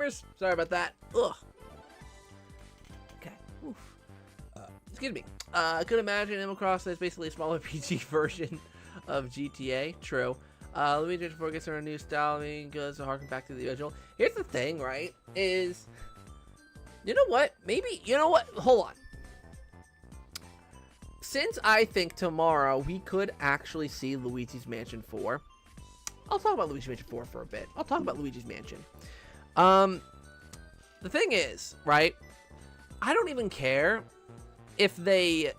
gamers. Sorry about that. Ugh. Okay. Oof. Excuse me. I could imagine Animal Crossing is basically a smaller PG version of GTA. True. Luigi Mansion 4 gets a new style. I mean, goes to harken back to the original. Here's the thing, right? Is, you know what? Maybe, you know what? Hold on. Since I think tomorrow we could actually see Luigi's Mansion 4. I'll talk about Luigi's Mansion 4 for a bit. I'll talk about Luigi's Mansion. The thing is, right? I don't even care if they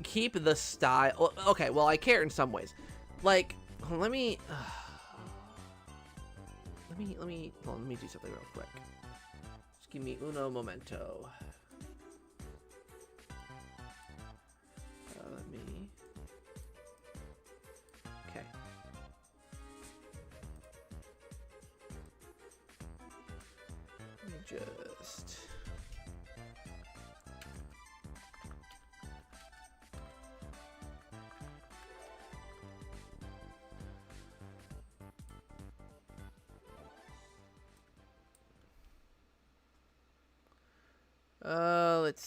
keep the style. Okay, well, I care in some ways. Like, let me do something real quick. Just give me uno momento. Okay. Let me just.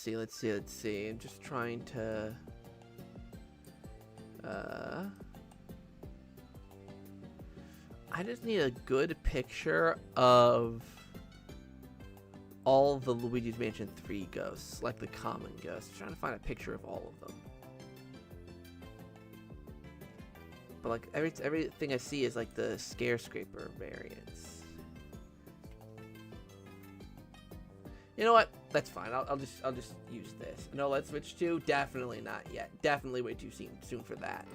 Let's see. I'm just trying to I just need a good picture of all the Luigi's Mansion 3 ghosts, like the common ghosts. I'm trying to find a picture of all of them. But like everything I see is like the Scarescraper variants. You know what? That's fine. I'll just use this. No, let's switch to definitely not yet. Definitely way too soon for that.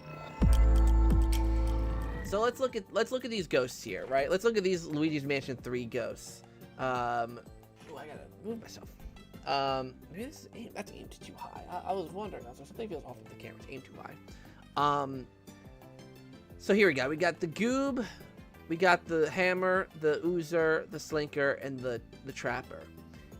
So let's look at these ghosts here, right? Let's look at these Luigi's Mansion 3 ghosts. Oh, I gotta move myself. Maybe this is that's aimed too high. I was wondering. Something feels off with the camera. It's aimed too high. So here we go. We got the Goob, we got the Hammer, the Oozer, the Slinker, and the Trapper.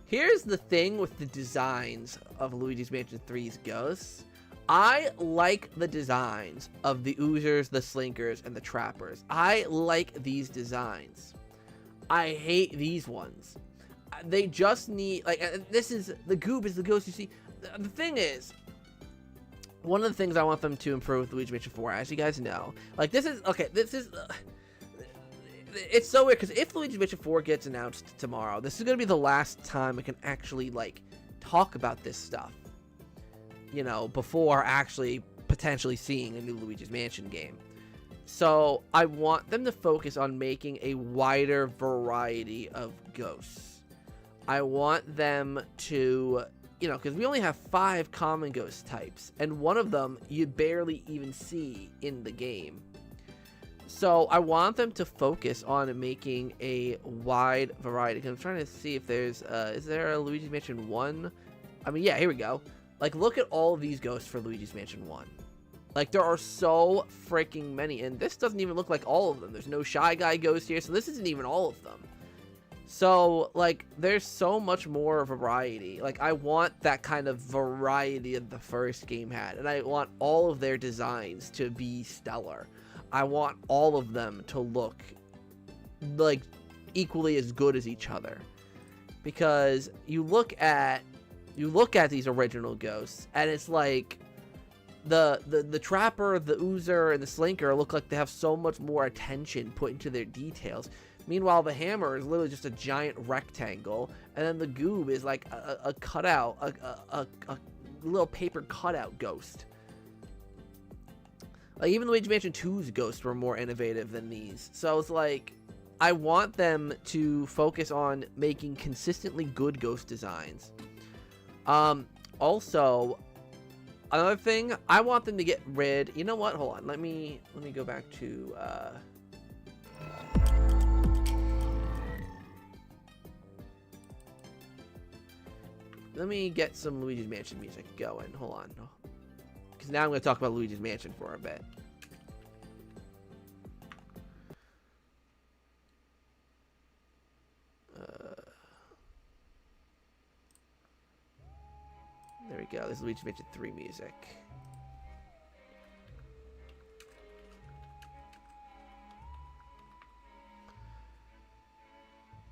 Here's the thing with the designs of Luigi's Mansion 3's ghosts. I like the designs of the Oozers, the Slinkers, and the Trappers. I like these designs. I hate these ones. They just need, like, this is, the Goob is the ghost you see. The thing is, one of the things I want them to improve with Luigi's Mansion 4, as you guys know, like, this is, it's so weird, because if Luigi's Mansion 4 gets announced tomorrow, this is going to be the last time I can actually, like, talk about this stuff, you know, before actually potentially seeing a new Luigi's Mansion game. So, I want them to focus on making a wider variety of ghosts. I want them to, you know, because we only have 5 common ghost types, and one of them you barely even see in the game. So I want them to focus on making a wide variety. I'm trying to see if there's, is there a Luigi's Mansion 1? I mean, yeah, here we go. Like, look at all of these ghosts for Luigi's Mansion 1. Like, there are so freaking many, and this doesn't even look like all of them. There's no Shy Guy ghost here, so this isn't even all of them. So, like, there's so much more variety. Like, I want that kind of variety that the first game had, and I want all of their designs to be stellar. I want all of them to look, like, equally as good as each other. Because you look at these original ghosts, and it's like, the Trapper, the Oozer, and the Slinker look like they have so much more attention put into their details. Meanwhile, the Hammer is literally just a giant rectangle, and then the Goob is like a cutout, a little paper cutout ghost. Like, even Luigi's Mansion 2's ghosts were more innovative than these. So it's like, I want them to focus on making consistently good ghost designs. Also, another thing, I want them to get rid, you know what, hold on, let me go back to, let me get some Luigi's Mansion music going, hold on. Because now I'm going to talk about Luigi's Mansion for a bit. There we go. This is Luigi's Mansion 3 music.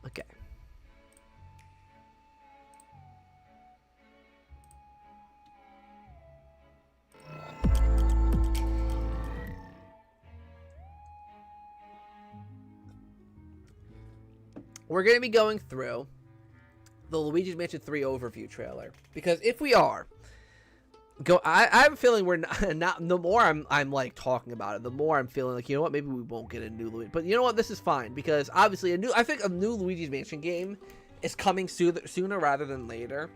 Okay. we're going to be going through the Luigi's Mansion 3 overview trailer. Because if we are, I have a feeling we're not the more I'm like talking about it, the more I'm feeling like, you know what, maybe we won't get a new Luigi. But you know what, this is fine, because obviously I think a new Luigi's Mansion game is coming sooner rather than later.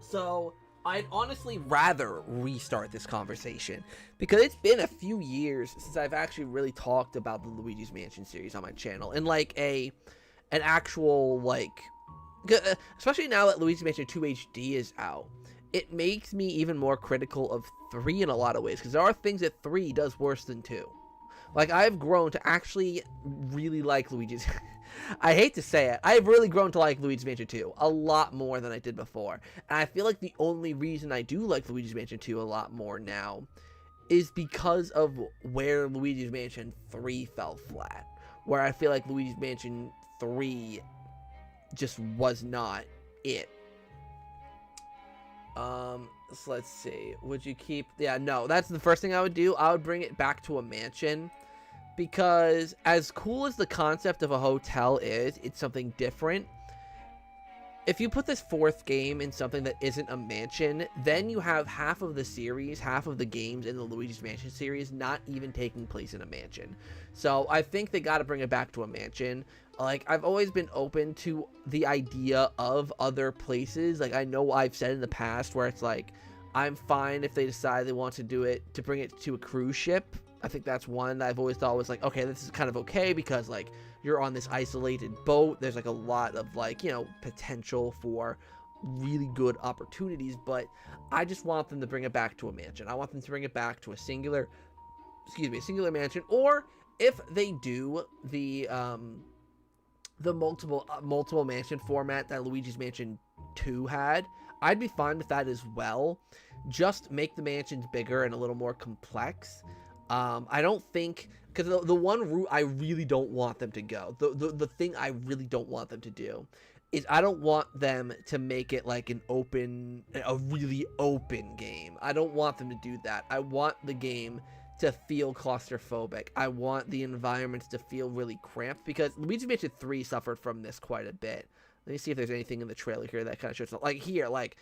So I'd honestly rather restart this conversation, because it's been a few years since I've actually really talked about the Luigi's Mansion series on my channel, and like an actual, like, especially now that Luigi's Mansion 2 HD is out, it makes me even more critical of 3 in a lot of ways, because there are things that 3 does worse than 2. Like, I've grown to actually really like Luigi's I hate to say it, I've really grown to like Luigi's Mansion 2 a lot more than I did before. And I feel like the only reason I do like Luigi's Mansion 2 a lot more now is because of where Luigi's Mansion 3 fell flat. Where I feel like Luigi's Mansion 3 just was not it. So let's see. Would you keep... Yeah, no, that's the first thing I would do. I would bring it back to a mansion. Because as cool as the concept of a hotel is, it's something different. If you put this 4th game in something that isn't a mansion, then you have half of the series, half of the games in the Luigi's Mansion series not even taking place in a mansion. So I think they got to bring it back to a mansion. Like, I've always been open to the idea of other places. Like, I know I've said in the past where it's like, I'm fine if they decide they want to do it, to bring it to a cruise ship. I think that's one that I've always thought was like, okay, this is kind of okay, because like you're on this isolated boat. There's like a lot of like, you know, potential for really good opportunities, but I just want them to bring it back to a mansion. I want them to bring it back to a singular mansion. Or if they do the multiple mansion format that Luigi's Mansion 2 had, I'd be fine with that as well. Just make the mansions bigger and a little more complex. I don't think, because the one route I really don't want them to go, the thing I really don't want them to do, is I don't want them to make it like a really open game. I don't want them to do that. I want the game to feel claustrophobic. I want the environments to feel really cramped, because Luigi's Mansion 3 suffered from this quite a bit. Let me see if there's anything in the trailer here that kind of shows, like here, like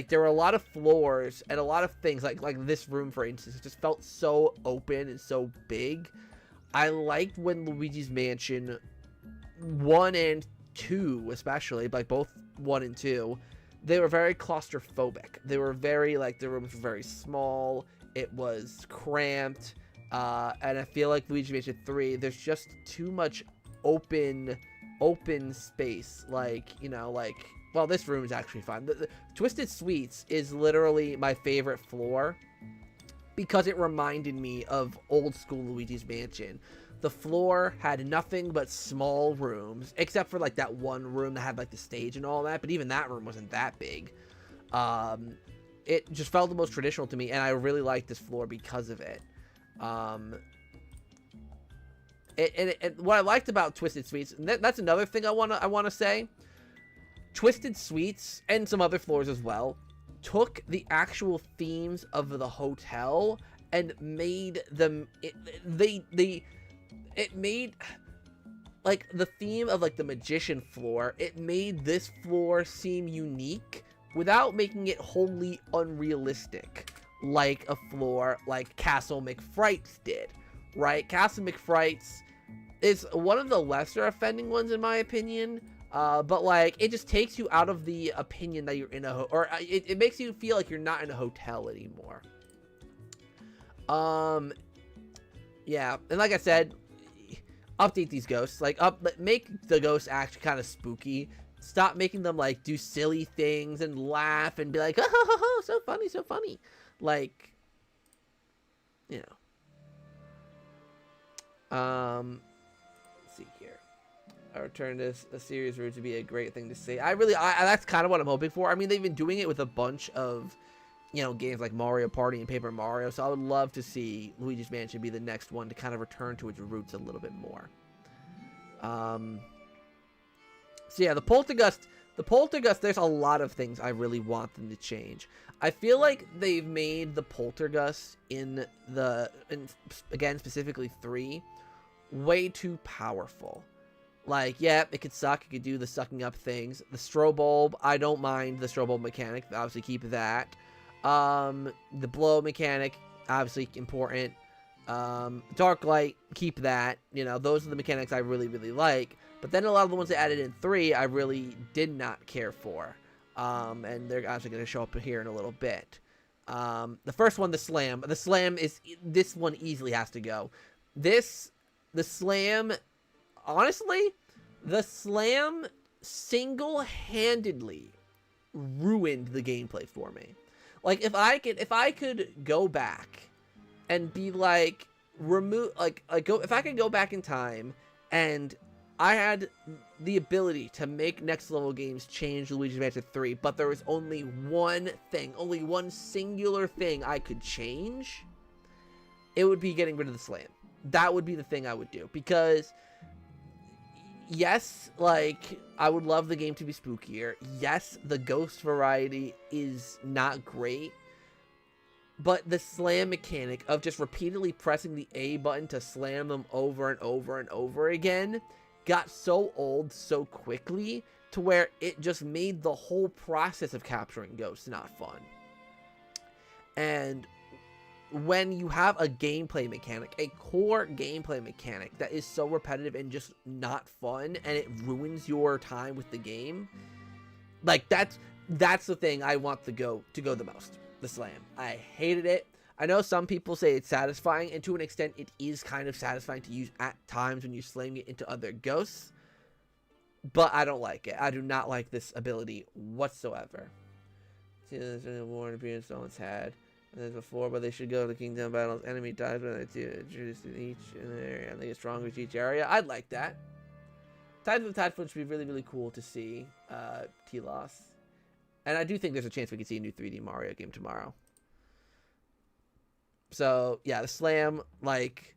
there were a lot of floors and a lot of things, like this room, for instance. It just felt so open and so big. I liked when Luigi's Mansion 1 and 2, especially, like both 1 and 2, they were very claustrophobic. They were very, like, the rooms were very small. It was cramped. And I feel like Luigi's Mansion 3, there's just too much open space. Like, you know, like... Well, this room is actually fine. The Twisted Suites is literally my favorite floor because it reminded me of old school Luigi's Mansion. The floor had nothing but small rooms, except for like that one room that had like the stage and all that, but even that room wasn't that big. It just felt the most traditional to me, and I really liked this floor because of it. What I liked about Twisted Suites, and that's another thing I wanna say. Twisted Suites, and some other floors as well, took the actual themes of the hotel and made them... It made... Like, the theme of, like, the magician floor, it made this floor seem unique without making it wholly unrealistic, like a floor like Castle McFright's did, right? Castle McFright's is one of the lesser offending ones, in my opinion. But, like, it just takes you out of the opinion that you're in it makes you feel like you're not in a hotel anymore. Yeah, and like I said, update these ghosts. Like, make the ghosts actually kind of spooky. Stop making them, like, do silly things and laugh and be like, oh, so funny, so funny. Like, you know. Let's see here. I returned this a series route to be a great thing to see. That's kind of what I'm hoping for. I mean, they've been doing it with a bunch of, you know, games like Mario Party and Paper Mario, so I would love to see Luigi's Mansion be the next one to kind of return to its roots a little bit more. So yeah, the Poltergust, there's a lot of things I really want them to change. I feel like they've made the Poltergust again, specifically 3, way too powerful. Like, yeah, it could suck. It could do the sucking up things. The strobe bulb, I don't mind the strobe bulb mechanic. Obviously, keep that. The blow mechanic, obviously important. Dark light, keep that. You know, those are the mechanics I really, really like. But then a lot of the ones they added in 3, I really did not care for. And they're actually going to show up here in a little bit. The first one, the slam. The slam is, this one easily has to go. The slam, honestly, the slam single-handedly ruined the gameplay for me. Like, if I could go back and be like, if I could go back in time and I had the ability to make next level games change Luigi's Mansion 3, but there was only one thing, only one singular thing I could change, it would be getting rid of the slam. That would be the thing I would do, because yes, like, I would love the game to be spookier. Yes, the ghost variety is not great, but the slam mechanic of just repeatedly pressing the A button to slam them over and over and over again got so old so quickly to where it just made the whole process of capturing ghosts not fun. And when you have a gameplay mechanic, a core gameplay mechanic that is so repetitive and just not fun, and it ruins your time with the game, like, that's the thing I want to go the most. The slam. I hated it. I know some people say it's satisfying, and to an extent it is kind of satisfying to use at times when you slam it into other ghosts, but I don't like it. I do not like this ability whatsoever. See, there's a war and appearance no one's had as before, but they should go to Kingdom battles. Enemy dies when they do introduce in each in the area, and they get stronger with each area. I'd like that. Tides of the Tide would be really, really cool to see. T-Loss. And I do think there's a chance we could see a new 3D Mario game tomorrow. So, yeah, the slam, like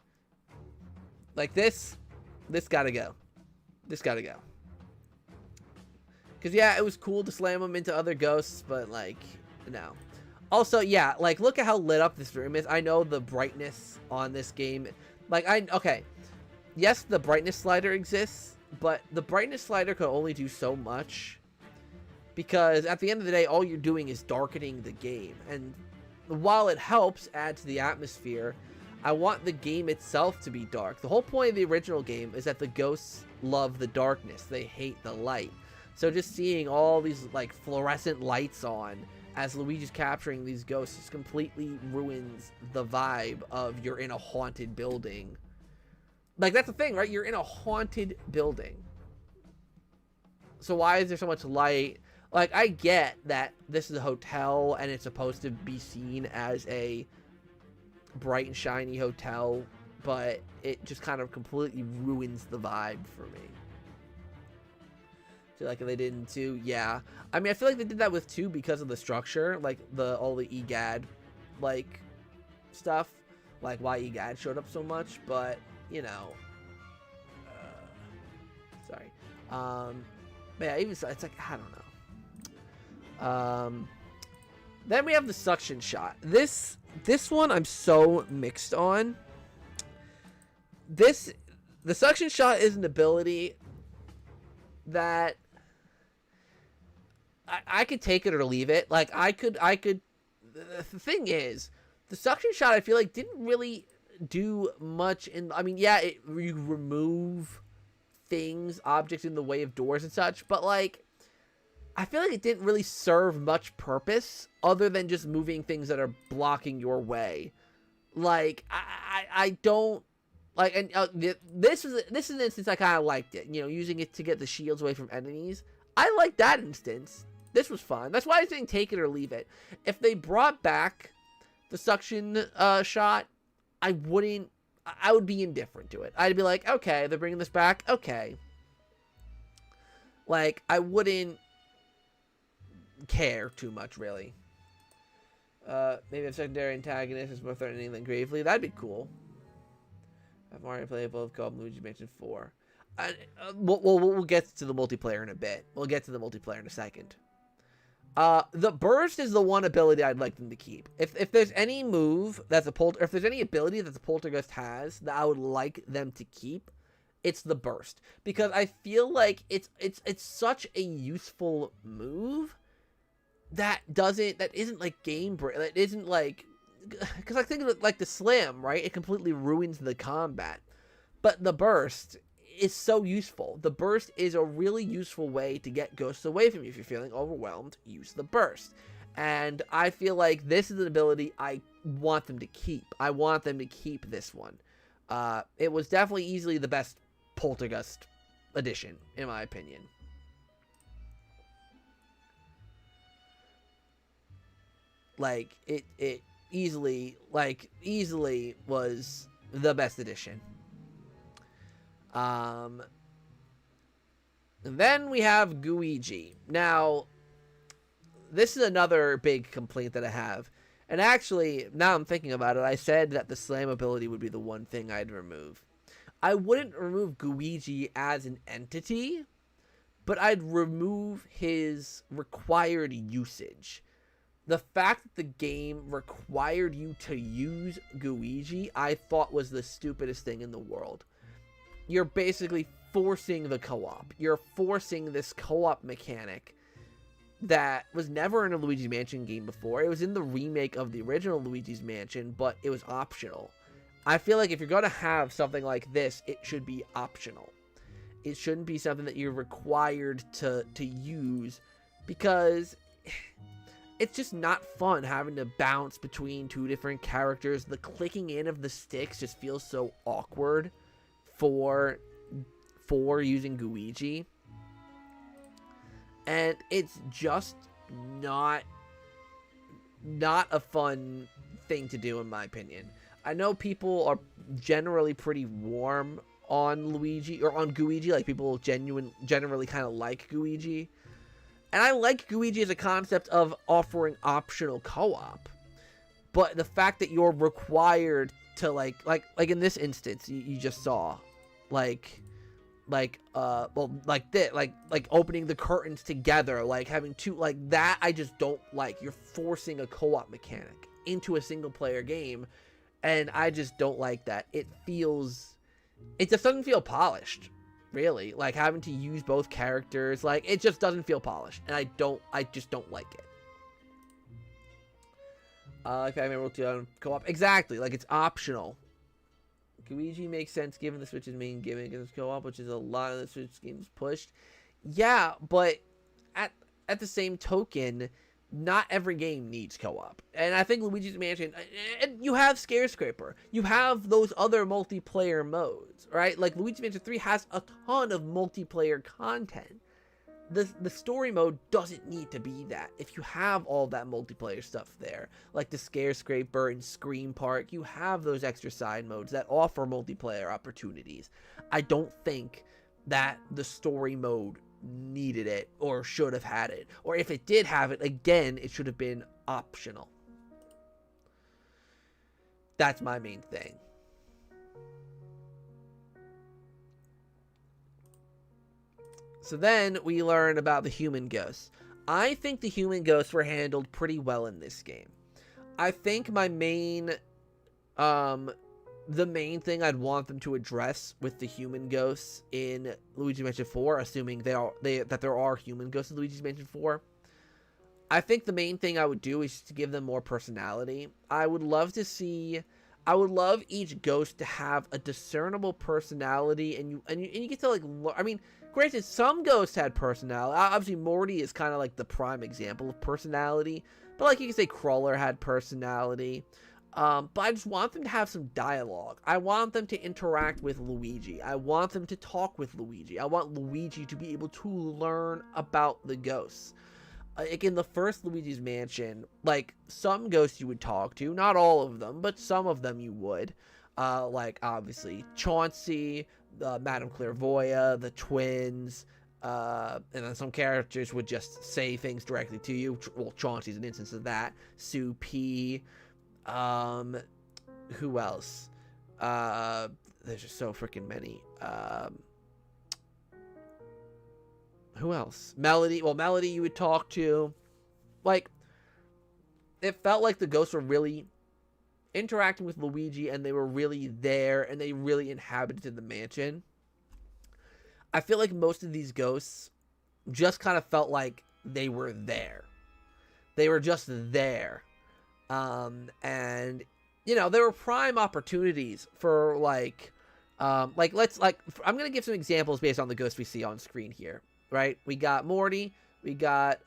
this gotta go. This gotta go. Because, yeah, it was cool to slam them into other ghosts, but, like, no. Also, yeah, like, look at how lit up this room is. I know the brightness on this game. Like, okay. Yes, the brightness slider exists, but the brightness slider could only do so much. Because at the end of the day, all you're doing is darkening the game. And while it helps add to the atmosphere, I want the game itself to be dark. The whole point of the original game is that the ghosts love the darkness. They hate the light. So just seeing all these, like, fluorescent lights on as Luigi's capturing these ghosts just completely ruins the vibe of you're in a haunted building. Like, that's the thing, right? You're in a haunted building. So why is there so much light? Like, I get that this is a hotel and it's supposed to be seen as a bright and shiny hotel, but it just kind of completely ruins the vibe for me. So, like, they did in 2, yeah. I mean, I feel like they did that with 2 because of the structure, like, all the EGAD, like, stuff. Like, why EGAD showed up so much, but, you know. Sorry. But yeah, even so, it's like, I don't know. Then we have the suction shot. This one I'm so mixed on. The suction shot is an ability that I could take it or leave it. Like, I could. The thing is, the suction shot I feel like didn't really do much in. I mean, yeah, you remove things, objects in the way of doors and such, but like, I feel like it didn't really serve much purpose other than just moving things that are blocking your way. Like, I don't like, and this is an instance I kind of liked it. You know, using it to get the shields away from enemies. I like that instance. This was fun. That's why I think take it or leave it. If they brought back the suction shot, I would be indifferent to it. I'd be like, okay, they're bringing this back. Okay. Like, I wouldn't care too much, really. Maybe a secondary antagonist is more threatening than Gravely. That'd be cool. Have Mario playable with co-op Luigi Mansion 4. We'll get to the multiplayer in a bit. We'll get to the multiplayer in a second. The burst is the one ability I'd like them to keep. If there's any move that's if there's any ability that the poltergeist has that I would like them to keep, it's the burst, because I feel like it's such a useful move that isn't like game break, that isn't like, because I think of it like the slam, right? It completely ruins the combat, but the burst is so useful. The burst is a really useful way to get ghosts away from you. If you're feeling overwhelmed, use the burst. And I feel like this is an ability I want them to keep. I want them to keep this one. It was definitely easily the best Poltergeist edition, in my opinion. Like, it easily was the best edition. And then we have Guiji. Now, this is another big complaint that I have. And actually, now I'm thinking about it, I said that the slam ability would be the one thing I'd remove. I wouldn't remove Guiji as an entity, but I'd remove his required usage. The fact that the game required you to use Guiji, I thought was the stupidest thing in the world. You're basically forcing the co-op. You're forcing this co-op mechanic that was never in a Luigi's Mansion game before. It was in the remake of the original Luigi's Mansion, but it was optional. I feel like if you're going to have something like this, it should be optional. It shouldn't be something that you're required to use, because it's just not fun having to bounce between two different characters. The clicking in of the sticks just feels so awkward for using Guiji. And it's just not a fun thing to do, in my opinion. I know people are generally pretty warm on Luigi, or on Guiji. Like, people generally kind of like Guiji. And I like Guiji as a concept of offering optional co-op. But the fact that you're required to, like in this instance, you just saw, like opening the curtains together, like having two, like that, I just don't like. You're forcing a co-op mechanic into a single player game, and I just don't like that. It just doesn't feel polished, really. Like, having to use both characters, like, it just doesn't feel polished, and I just don't like it. If I'm able to co-op, exactly, like, it's optional. Guiji makes sense given the Switch's main gimmick is co-op, which is a lot of the Switch games pushed. Yeah, but at the same token, not every game needs co-op. And I think Luigi's Mansion, and you have Scarescraper, you have those other multiplayer modes, right? Like, Luigi's Mansion 3 has a ton of multiplayer content. The story mode doesn't need to be that. If you have all that multiplayer stuff there, like the Scarescraper and Scream Park, you have those extra side modes that offer multiplayer opportunities. I don't think that the story mode needed it or should have had it. Or if it did have it, again, it should have been optional. That's my main thing. So then we learn about the human ghosts. I think the human ghosts were handled pretty well in this game. I think the main thing I'd want them to address with the human ghosts in Luigi's Mansion 4, assuming that there are human ghosts in Luigi's Mansion 4, I think the main thing I would do is to give them more personality. I would love each ghost to have a discernible personality, and you get to, like, I mean, granted, some ghosts had personality. Obviously, Morty is kind of like the prime example of personality. But, like, you can say Crawler had personality. But I just want them to have some dialogue. I want them to interact with Luigi. I want them to talk with Luigi. I want Luigi to be able to learn about the ghosts. Like, in the first Luigi's Mansion, like, some ghosts you would talk to. Not all of them, but some of them you would. Like, obviously, Chauncey, Madame Clairvoyant, the twins, and then some characters would just say things directly to you. Well, Chauncey's an instance of that. Sue P. Who else? There's just so freaking many. Who else? Melody. Well, Melody you would talk to. Like, it felt like the ghosts were really interacting with Luigi, and they were really there, and they really inhabited the mansion. I feel like most of these ghosts just kind of felt like they were there. They were just there. And, you know, there were prime opportunities for, I'm going to give some examples based on the ghosts we see on screen here, right? We got Morty, we got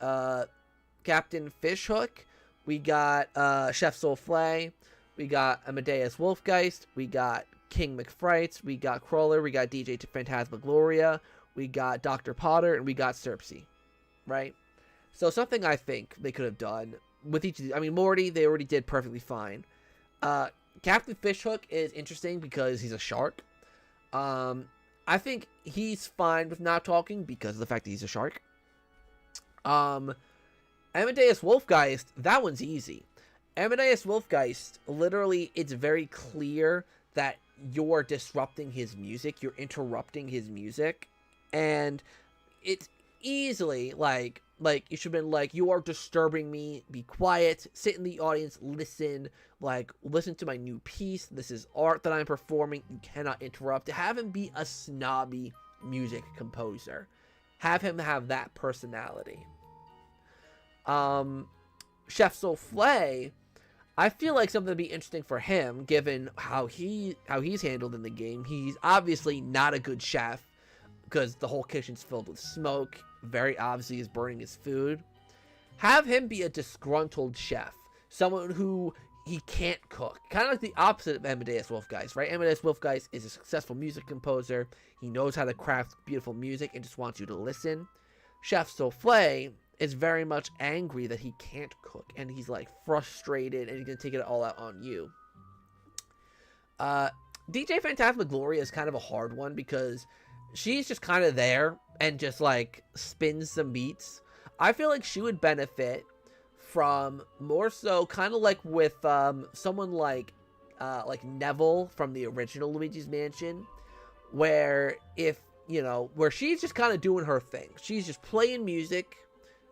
Captain Fishhook, we got Chef Souffle, we got Amadeus Wolfgeist, we got King McFrights, we got Crawler, we got DJ Phantasmagloria, we got Dr. Potter, and we got Cersei, right? So something I think they could have done with each of these. I mean, Morty, they already did perfectly fine. Captain Fishhook is interesting because he's a shark. I think he's fine with not talking because of the fact that he's a shark. Amadeus Wolfgeist, that one's easy. Amadeus Wolfgeist, literally, it's very clear that you're disrupting his music. You're interrupting his music. And it's easily, like you should have been like, you are disturbing me. Be quiet. Sit in the audience. Listen. Listen to my new piece. This is art that I'm performing. You cannot interrupt. Have him be a snobby music composer. Have him have that personality. Chef Souffle, I feel like something would be interesting for him, given how he's handled in the game. He's obviously not a good chef, because the whole kitchen's filled with smoke. Very obviously is burning his food. Have him be a disgruntled chef. Someone who he can't cook. Kind of like the opposite of Amadeus Wolfgeist, right? Amadeus Wolfgeist is a successful music composer. He knows how to craft beautiful music and just wants you to listen. Chef Souffle is very much angry that he can't cook. And he's like frustrated and he's going to take it all out on you. DJ Phantasmagloria is kind of a hard one because she's just kind of there and just like spins some beats. I feel like she would benefit from more so kind of like with someone like Neville from the original Luigi's Mansion, where where she's just kind of doing her thing. She's just playing music,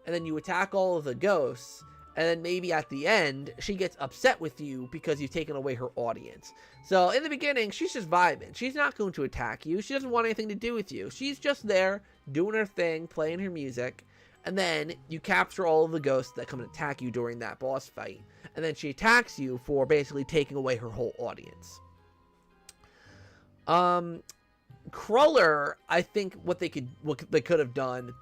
and then you attack all of the ghosts, and then maybe at the end, she gets upset with you because you've taken away her audience. So in the beginning, she's just vibing. She's not going to attack you. She doesn't want anything to do with you. She's just there, doing her thing, playing her music, and then you capture all of the ghosts that come and attack you during that boss fight. And then she attacks you for basically taking away her whole audience. Crawler, I think what they could have done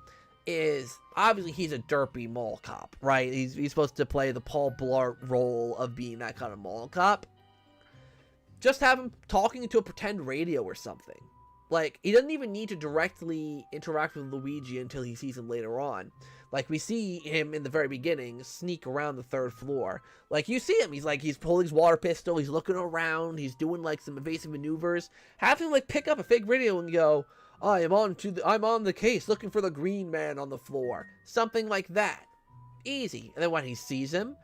is, obviously he's a derpy mall cop, right? He's supposed to play the Paul Blart role of being that kind of mall cop. Just have him talking to a pretend radio or something. Like, he doesn't even need to directly interact with Luigi until he sees him later on. Like, we see him in the very beginning sneak around the 3rd floor. Like, you see him. He's pulling his water pistol. He's looking around. He's doing, like, some evasive maneuvers. Have him, like, pick up a fake radio and go, I'm on the case looking for the green man on the floor. Something like that. Easy. And then when he sees him,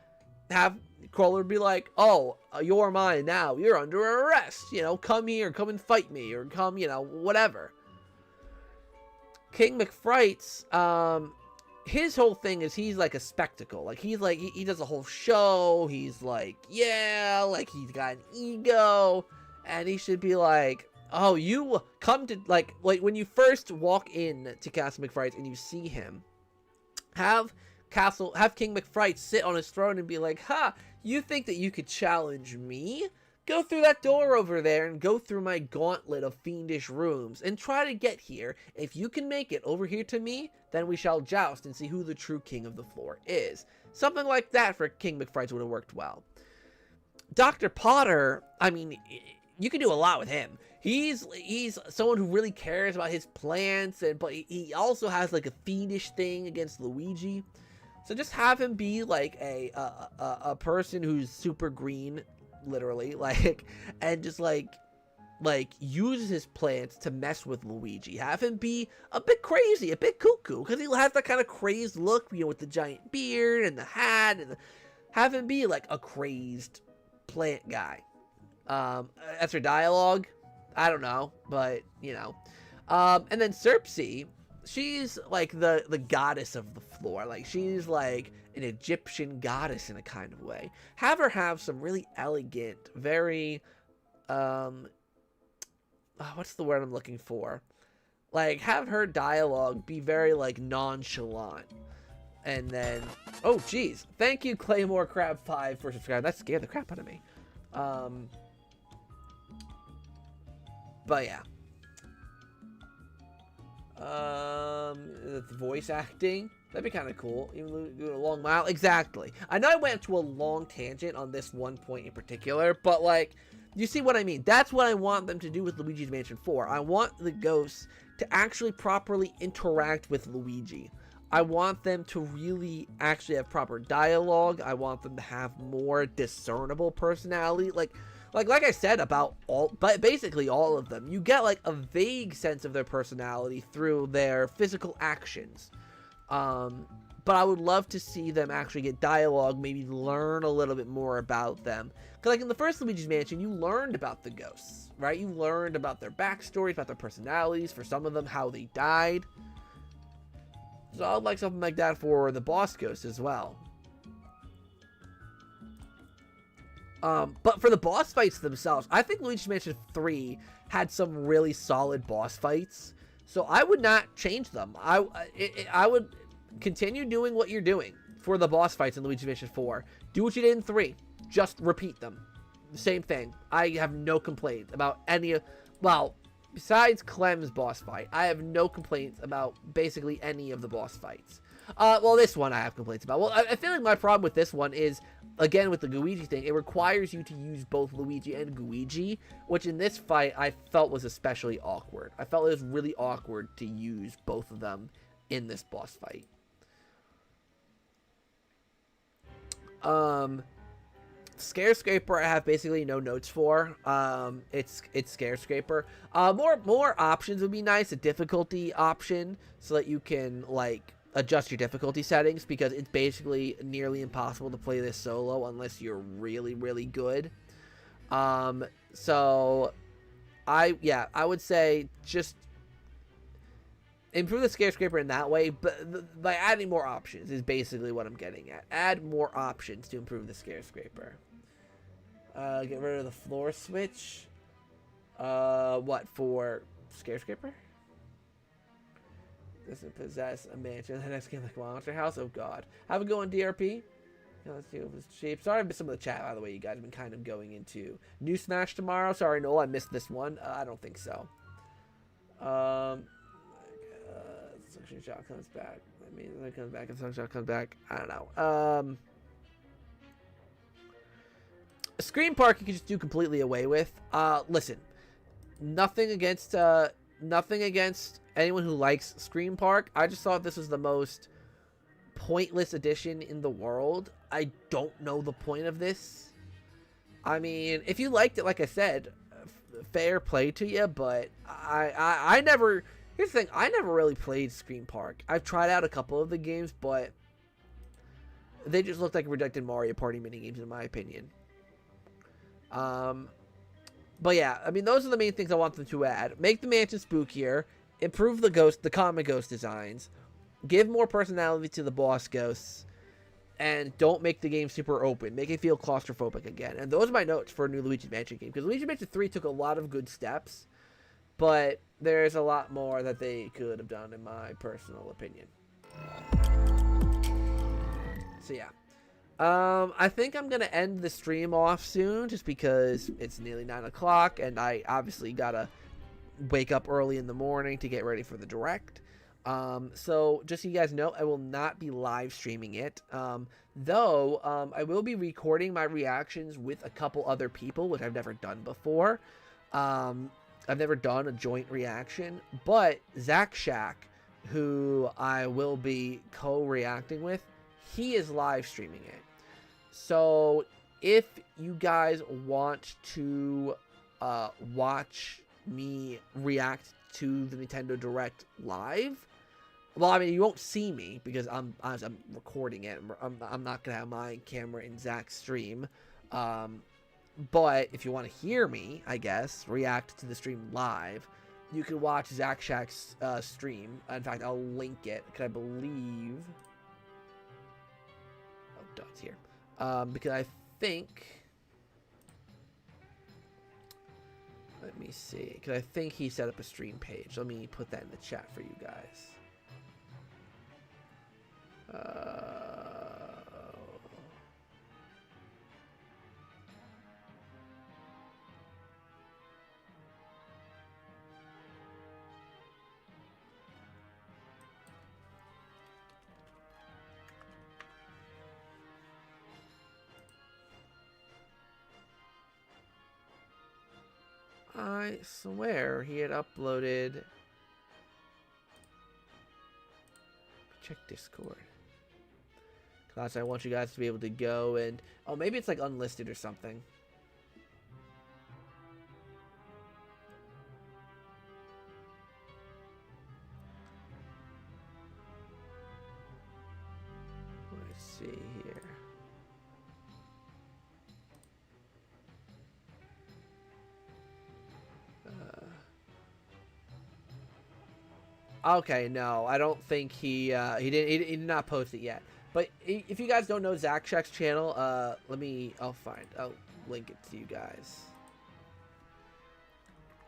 have Crawler be like, oh, you're mine now. You're under arrest. Come here. Come and fight me. Or come, whatever. King McFrights, his whole thing is he's like a spectacle. Like, he's like, he does a whole show. He's like, yeah, like he's got an ego. And he should be like, oh, you come to, like when you first walk in to Castle McFrights and you see him, have King McFright sit on his throne and be like, ha, you think that you could challenge me? Go through that door over there and go through my gauntlet of fiendish rooms and try to get here. If you can make it over here to me, then we shall joust and see who the true king of the floor is. Something like that for King McFright would have worked well. Dr. Potter, I mean, you can do a lot with him. He's someone who really cares about his plants, but he also has like a fiendish thing against Luigi. So just have him be like a person who's super green, literally, like, and just like uses his plants to mess with Luigi. Have him be a bit crazy, a bit cuckoo, because he has that kind of crazed look, with the giant beard and the hat, and have him be like a crazed plant guy. As for dialogue, I don't know, but and then Cersei, she's like the goddess of the floor. Like, she's like an Egyptian goddess in a kind of way. Have her have some really elegant, very what's the word I'm looking for? Like, have her dialogue be very, like, nonchalant. And then, oh, geez. Thank you, Claymore Crab 5 for subscribing. That scared the crap out of me. But yeah. The voice acting. That'd be kind of cool. Even doing a long mile. Exactly. I know I went to a long tangent on this one point in particular, but like, you see what I mean? That's what I want them to do with Luigi's Mansion 4. I want the ghosts to actually properly interact with Luigi. I want them to really actually have proper dialogue. I want them to have more discernible personality. Like I said about basically all of them. You get like a vague sense of their personality through their physical actions. But I would love to see them actually get dialogue, maybe learn a little bit more about them. Because like in the first Luigi's Mansion, you learned about the ghosts, right? You learned about their backstories, about their personalities, for some of them, how they died. So I'd like something like that for the boss ghosts as well. But for the boss fights themselves, I think Luigi's Mansion 3 had some really solid boss fights. So I would not change them. I would continue doing what you're doing for the boss fights in Luigi's Mansion 4. Do what you did in 3. Just repeat them. Same thing. I have no complaints about any of... Well, besides Clem's boss fight, I have no complaints about basically any of the boss fights. Well, this one I have complaints about. Well, I feel like my problem with this one is, again, with the Luigi thing, it requires you to use both Luigi and Luigi, which in this fight I felt was especially awkward. I felt it was really awkward to use both of them in this boss fight. Scare Scraper I have basically no notes for. It's Scare Scraper. More options would be nice. A difficulty option so that you can like adjust your difficulty settings, because it's basically nearly impossible to play this solo unless you're really, really good. So I would say just improve the Scare Scraper in that way, but by adding more options is basically what I'm getting at. Add more options to improve the Scare Scraper. Get rid of the floor switch. What, for Scare Scraper? Doesn't possess a mansion. The next game like Monster House. Oh god. Have a go on DRP. Let's see if it's cheap. Sorry I missed some of the chat, by the way. You guys have been kind of going into New Smash tomorrow. Sorry, Noel, I missed this one. I don't think so. Suction Shot comes back. I mean, it comes back and Suction Shot comes back. I don't know. Scream Park you can just do completely away with. Listen, nothing against anyone who likes Scream Park. I just thought this was the most pointless addition in the world. I don't know the point of this. I mean, if you liked it, like I said, fair play to you, but I never... Here's the thing, I never really played Scream Park. I've tried out a couple of the games, but they just looked like rejected Mario Party minigames, in my opinion. But yeah, I mean, those are the main things I want them to add. Make the mansion spookier, improve the common ghost designs, give more personality to the boss ghosts, and don't make the game super open. Make it feel claustrophobic again. And those are my notes for a new Luigi's Mansion game, because Luigi's Mansion 3 took a lot of good steps, but there's a lot more that they could have done, in my personal opinion. So yeah. I think I'm gonna end the stream off soon, just because it's nearly 9 o'clock, and I obviously gotta wake up early in the morning to get ready for the direct. So just so you guys know, I will not be live streaming it. Though I will be recording my reactions with a couple other people, which I've never done before. I've never done a joint reaction, but ZakPak, who I will be co-reacting with, he is live streaming it. So if you guys want to watch me react to the Nintendo Direct live, well, I mean, you won't see me because I'm recording it. I'm not gonna have my camera in Zach's stream. But if you want to hear me, I guess, react to the stream live, you can watch ZakPak's stream. In fact, I'll link it, because I believe... Oh, Dot's here. Because I think... Let me see, because I think he set up a stream page. Let me put that in the chat for you guys. I swear he had uploaded. Check Discord. Class, I want you guys to be able to go and... Oh, maybe it's like unlisted or something. Let's see here. Okay, no, I don't think he did not post it yet. But if you guys don't know ZakPak's channel, I'll link it to you guys.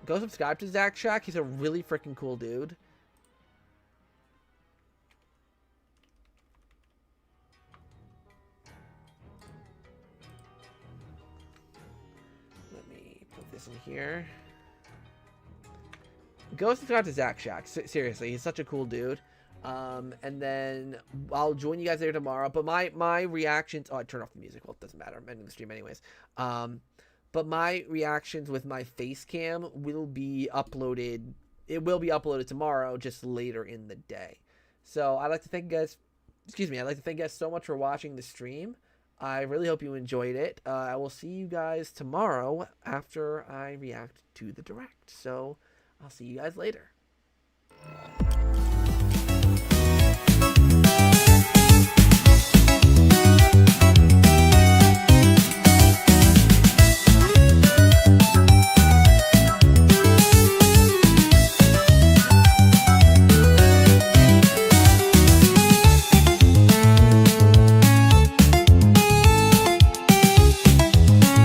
Go subscribe to ZakPak. He's a really freaking cool dude. Let me put this in here. Go subscribe to ZakPak. Seriously, he's such a cool dude. And then I'll join you guys there tomorrow. But my reactions... Oh, I turned off the music. Well, it doesn't matter. I'm ending the stream anyways. But my reactions with my face cam will be uploaded... It will be uploaded tomorrow, just later in the day. So I'd like to thank you guys... Excuse me. I'd like to thank you guys so much for watching the stream. I really hope you enjoyed it. I will see you guys tomorrow after I react to the direct. So... I'll see you guys later.